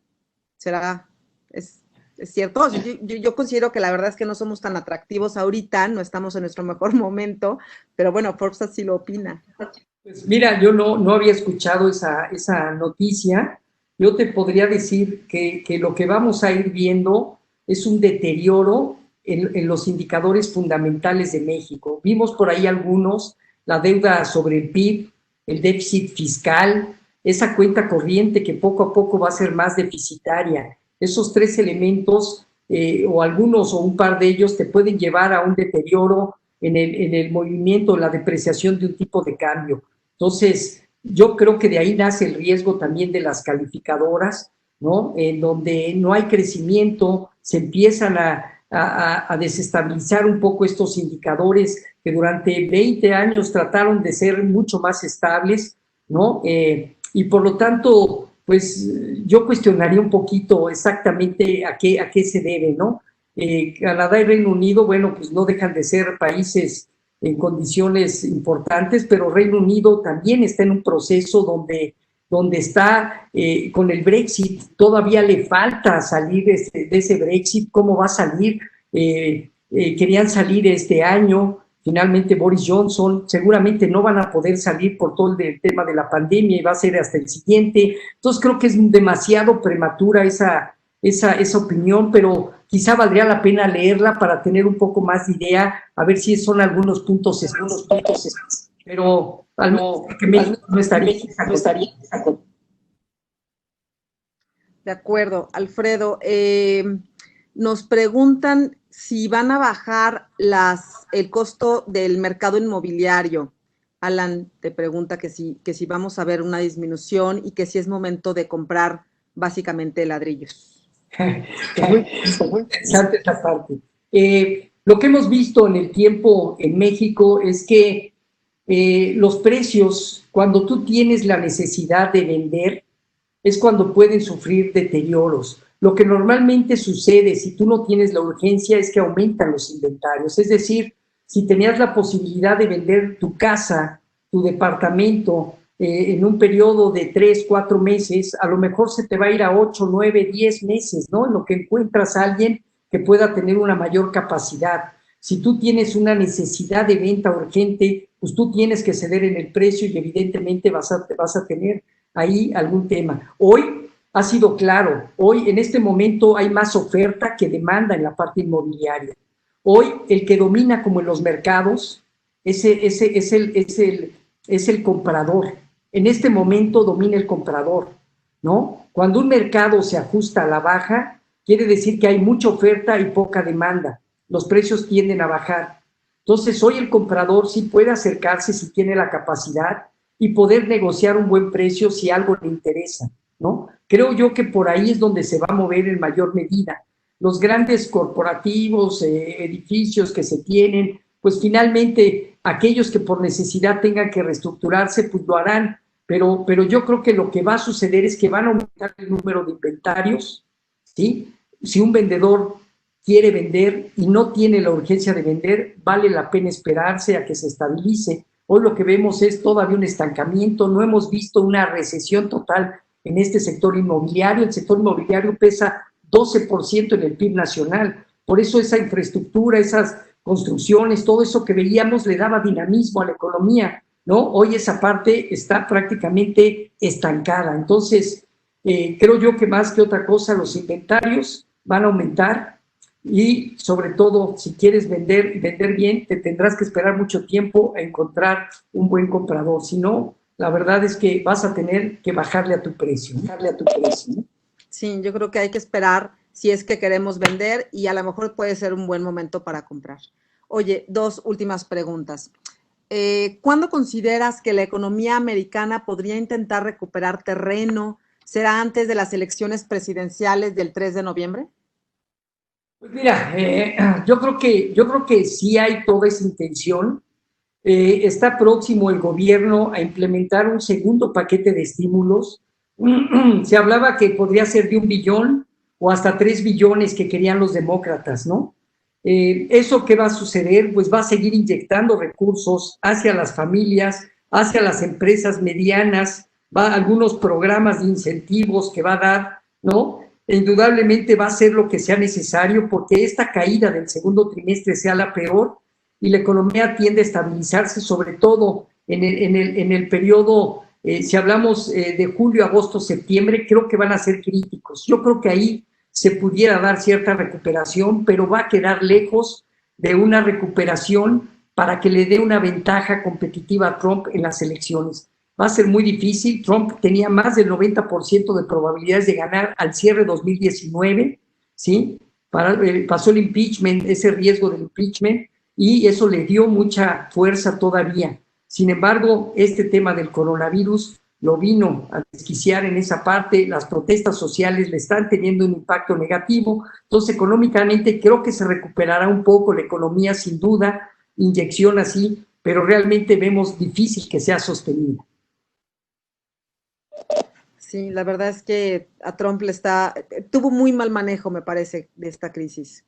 ¿Es cierto? Yo considero que la verdad es que no somos tan atractivos ahorita, no estamos en nuestro mejor momento, pero bueno, Forbes así lo opina. Pues mira, yo no había escuchado esa noticia. Yo te podría decir que lo que vamos a ir viendo es un deterioro en los indicadores fundamentales de México. Vimos por ahí algunos, la deuda sobre el PIB, el déficit fiscal, esa cuenta corriente que poco a poco va a ser más deficitaria. Esos 3 elementos, o algunos o un par de ellos, te pueden llevar a un deterioro en el movimiento, la depreciación de un tipo de cambio. Entonces, yo creo que de ahí nace el riesgo también de las calificadoras, ¿no? En donde no hay crecimiento, se empiezan a desestabilizar un poco estos indicadores que durante 20 años trataron de ser mucho más estables, ¿no? Y por lo tanto, pues yo cuestionaría un poquito exactamente a qué se debe, ¿no? Canadá y Reino Unido, bueno, pues no dejan de ser países en condiciones importantes, pero Reino Unido también está en un proceso donde está con el Brexit, todavía le falta salir de ese Brexit. ¿Cómo va a salir? Querían salir este año, finalmente Boris Johnson, seguramente no van a poder salir por todo el tema de la pandemia y va a ser hasta el siguiente. Entonces creo que es demasiado prematura esa opinión, pero quizá valdría la pena leerla para tener un poco más de idea, a ver si son algunos puntos, pero que México no estaría. De acuerdo, Alfredo. Nos preguntan si van a bajar el costo del mercado inmobiliario. Alan te pregunta que si vamos a ver una disminución y que si es momento de comprar básicamente ladrillos. Muy interesante esta parte. Lo que hemos visto en el tiempo en México es que los precios, cuando tú tienes la necesidad de vender, es cuando pueden sufrir deterioros. Lo que normalmente sucede si tú no tienes la urgencia es que aumentan los inventarios. Es decir, si tenías la posibilidad de vender tu casa, tu departamento, en un periodo de 3, 4 meses, a lo mejor se te va a ir a 8, 9, 10 meses, ¿no? En lo que encuentras a alguien que pueda tener una mayor capacidad. Si tú tienes una necesidad de venta urgente, pues tú tienes que ceder en el precio y evidentemente vas a tener ahí algún tema. Hoy ha sido claro. Hoy, en este momento, hay más oferta que demanda en la parte inmobiliaria. Hoy, el que domina como en los mercados es el comprador. En este momento domina el comprador, ¿no? Cuando un mercado se ajusta a la baja, quiere decir que hay mucha oferta y poca demanda. Los precios tienden a bajar. Entonces, hoy el comprador sí puede acercarse si tiene la capacidad y poder negociar un buen precio si algo le interesa, ¿no? Creo yo que por ahí es donde se va a mover en mayor medida. Los grandes corporativos, edificios que se tienen, pues finalmente aquellos que por necesidad tengan que reestructurarse, pues lo harán, pero yo creo que lo que va a suceder es que van a aumentar el número de inventarios, ¿sí? Si un vendedor quiere vender y no tiene la urgencia de vender, vale la pena esperarse a que se estabilice. Hoy lo que vemos es todavía un estancamiento, no hemos visto una recesión total en este sector inmobiliario. El sector inmobiliario pesa 12% en el PIB nacional, por eso esa infraestructura, esas construcciones, todo eso que veíamos le daba dinamismo a la economía, ¿no? Hoy esa parte está prácticamente estancada. Entonces, creo yo que más que otra cosa los inventarios van a aumentar y sobre todo si quieres vender y vender bien, te tendrás que esperar mucho tiempo a encontrar un buen comprador. Si no, la verdad es que vas a tener que bajarle a tu precio, ¿no? Sí, yo creo que hay que esperar si es que queremos vender y a lo mejor puede ser un buen momento para comprar. Oye, dos últimas preguntas. ¿Cuándo consideras que la economía americana podría intentar recuperar terreno? ¿Será antes de las elecciones presidenciales del 3 de noviembre? Pues mira, yo creo que sí hay toda esa intención. Está próximo el gobierno a implementar un segundo paquete de estímulos. Se hablaba que podría ser de 1 billón o hasta 3 billones que querían los demócratas, ¿no? ¿Eso qué va a suceder? Pues va a seguir inyectando recursos hacia las familias, hacia las empresas medianas, va a algunos programas de incentivos que va a dar, ¿no? E indudablemente va a ser lo que sea necesario porque esta caída del segundo trimestre sea la peor y la economía tiende a estabilizarse, sobre todo en el periodo, si hablamos de julio, agosto, septiembre, creo que van a ser críticos. Yo creo que ahí se pudiera dar cierta recuperación, pero va a quedar lejos de una recuperación para que le dé una ventaja competitiva a Trump en las elecciones. Va a ser muy difícil. Trump tenía más del 90% de probabilidades de ganar al cierre 2019, ¿sí? Pasó el impeachment, ese riesgo del impeachment, y eso le dio mucha fuerza todavía. Sin embargo, este tema del coronavirus lo vino a desquiciar en esa parte, las protestas sociales le están teniendo un impacto negativo, entonces económicamente creo que se recuperará un poco la economía sin duda, inyección así, pero realmente vemos difícil que sea sostenida. Sí, la verdad es que a Trump tuvo muy mal manejo, me parece, de esta crisis.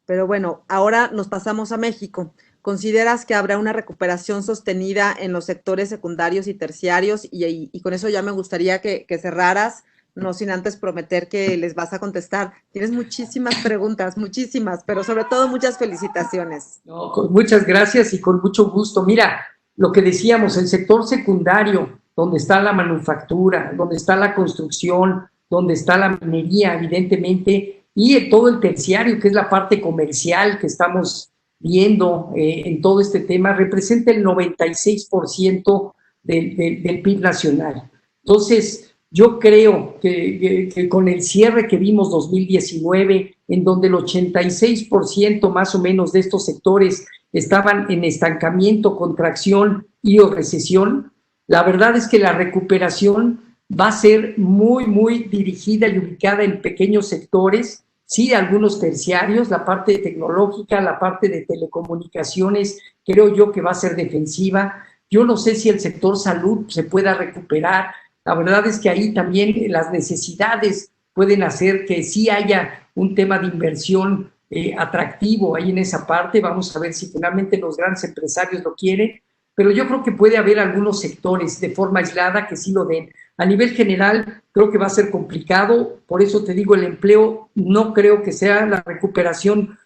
Pero bueno, ahora nos pasamos a México. ¿Consideras que habrá una recuperación sostenida en los sectores secundarios y terciarios? Y con eso ya me gustaría que cerraras, no sin antes prometer que les vas a contestar. Tienes muchísimas preguntas, muchísimas, pero sobre todo muchas felicitaciones. No, muchas gracias y con mucho gusto. Mira, lo que decíamos, el sector secundario, donde está la manufactura, donde está la construcción, donde está la minería, evidentemente, y todo el terciario, que es la parte comercial que estamos viendo en todo este tema, representa el 96% del PIB nacional. Entonces, yo creo que con el cierre que vimos 2019, en donde el 86% más o menos de estos sectores estaban en estancamiento, contracción y o recesión, la verdad es que la recuperación va a ser muy, muy dirigida y ubicada en pequeños sectores, sí, algunos terciarios, la parte tecnológica, la parte de telecomunicaciones, creo yo que va a ser defensiva. Yo no sé si el sector salud se pueda recuperar. La verdad es que ahí también las necesidades pueden hacer que sí haya un tema de inversión atractivo ahí en esa parte. Vamos a ver si finalmente los grandes empresarios lo quieren, pero yo creo que puede haber algunos sectores de forma aislada que sí lo den. A nivel general, creo que va a ser complicado, por eso te digo, el empleo no creo que sea la recuperación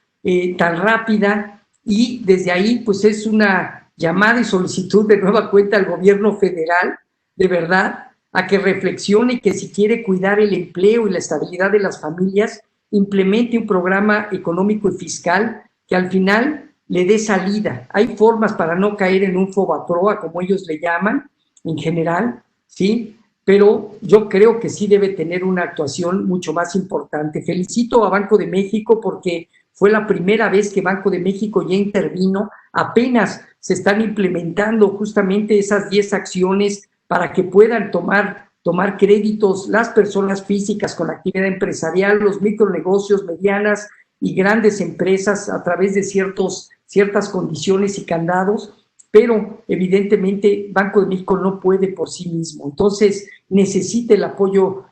tan rápida, y desde ahí pues es una llamada y solicitud de nueva cuenta al gobierno federal, de verdad, a que reflexione que si quiere cuidar el empleo y la estabilidad de las familias, implemente un programa económico y fiscal que al final le dé salida. Hay formas para no caer en un fobaproa, como ellos le llaman, en general, ¿sí? Pero yo creo que sí debe tener una actuación mucho más importante. Felicito a Banco de México porque fue la primera vez que Banco de México ya intervino. Apenas se están implementando justamente esas 10 acciones para que puedan tomar créditos las personas físicas con actividad empresarial, los micronegocios, medianas y grandes empresas a través de ciertas condiciones y candados, pero evidentemente Banco de México no puede por sí mismo. Entonces necesita el apoyo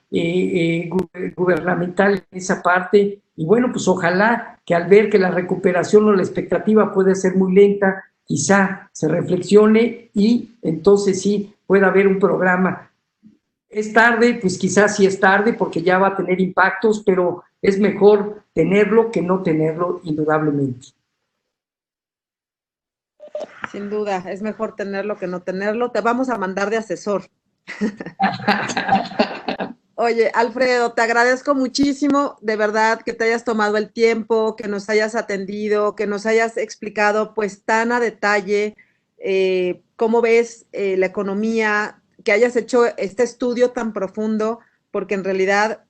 gubernamental en esa parte, y bueno, pues ojalá que al ver que la recuperación o la expectativa puede ser muy lenta, quizá se reflexione y entonces sí pueda haber un programa. Es tarde, pues quizás sí es tarde porque ya va a tener impactos, pero es mejor tenerlo que no tenerlo, indudablemente. Sin duda, es mejor tenerlo que no tenerlo. Te vamos a mandar de asesor. Oye, Alfredo, te agradezco muchísimo, de verdad, que te hayas tomado el tiempo, que nos hayas atendido, que nos hayas explicado pues tan a detalle cómo ves la economía, que hayas hecho este estudio tan profundo, porque en realidad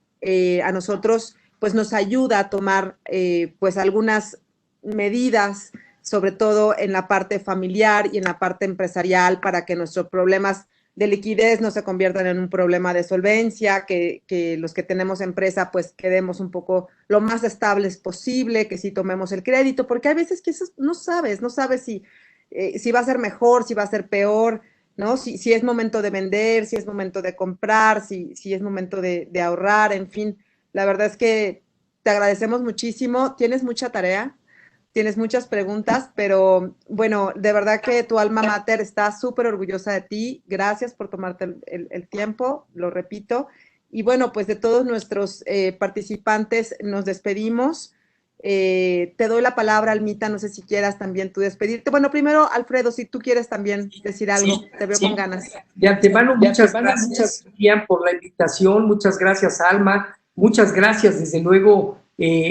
a nosotros pues nos ayuda a tomar pues algunas medidas, sobre todo en la parte familiar y en la parte empresarial, para que nuestros problemas de liquidez no se conviertan en un problema de solvencia, que los que tenemos empresa pues quedemos un poco lo más estables posible, que sí tomemos el crédito, porque hay veces que eso no sabes si va a ser mejor, si va a ser peor, ¿no? Si es momento de vender, si es momento de comprar, si es momento de ahorrar, en fin. La verdad es que te agradecemos muchísimo, tienes mucha tarea, tienes muchas preguntas, pero bueno, de verdad que tu alma mater está súper orgullosa de ti. Gracias por tomarte el tiempo, lo repito. Y bueno, pues de todos nuestros participantes nos despedimos. Te doy la palabra, Almita, no sé si quieras también tú despedirte. Bueno, primero, Alfredo, si tú quieres también decir algo, Sí, te veo sí. con ganas. De antemano, muchas gracias, Ian, por la invitación. Muchas gracias, Alma. Muchas gracias, desde luego,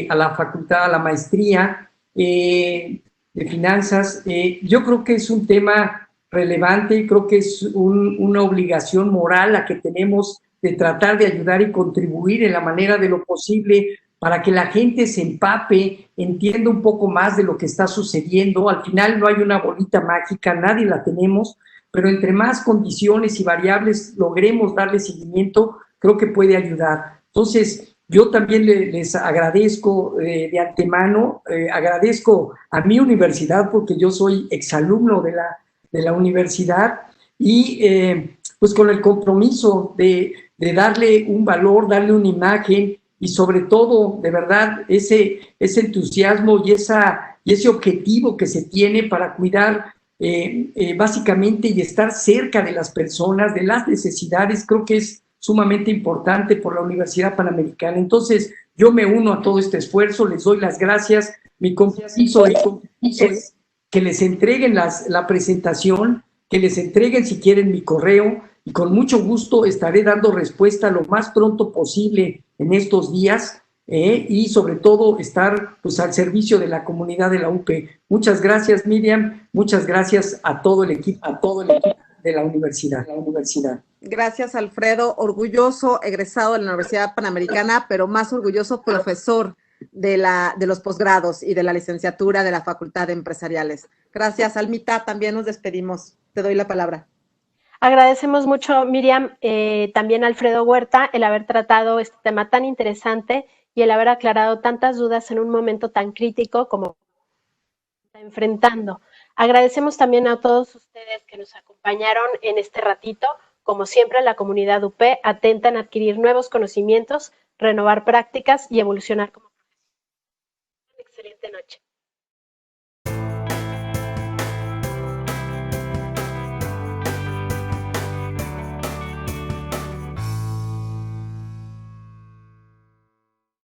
a la facultad, a la maestría de finanzas. Yo creo que es un tema relevante, creo que es una obligación moral la que tenemos de tratar de ayudar y contribuir en la manera de lo posible para que la gente se empape, entienda un poco más de lo que está sucediendo. Al final no hay una bolita mágica, nadie la tenemos, pero entre más condiciones y variables logremos darle seguimiento, creo que puede ayudar. Entonces, yo también les agradezco de antemano, agradezco a mi universidad porque yo soy exalumno de la universidad y pues con el compromiso de darle un valor, darle una imagen y sobre todo, de verdad, ese entusiasmo y ese objetivo que se tiene para cuidar básicamente y estar cerca de las personas, de las necesidades, creo que es sumamente importante por la Universidad Panamericana. Entonces, yo me uno a todo este esfuerzo, les doy las gracias. Mi compromiso es que les entreguen la presentación, que les entreguen si quieren mi correo, y con mucho gusto estaré dando respuesta lo más pronto posible en estos días y sobre todo estar pues al servicio de la comunidad de la UP. Muchas gracias, Miriam, muchas gracias a todo el equipo de la universidad. Gracias, Alfredo, orgulloso egresado de la Universidad Panamericana, pero más orgulloso profesor de los posgrados y de la licenciatura de la Facultad de Empresariales. Gracias, Almita, también nos despedimos. Te doy la palabra. Agradecemos mucho, Miriam, también a Alfredo Huerta, el haber tratado este tema tan interesante y el haber aclarado tantas dudas en un momento tan crítico como está enfrentando. Agradecemos también a todos ustedes que nos acompañaron en este ratito. Como siempre, la comunidad UP atenta en adquirir nuevos conocimientos, renovar prácticas y evolucionar como profesionales. Excelente noche.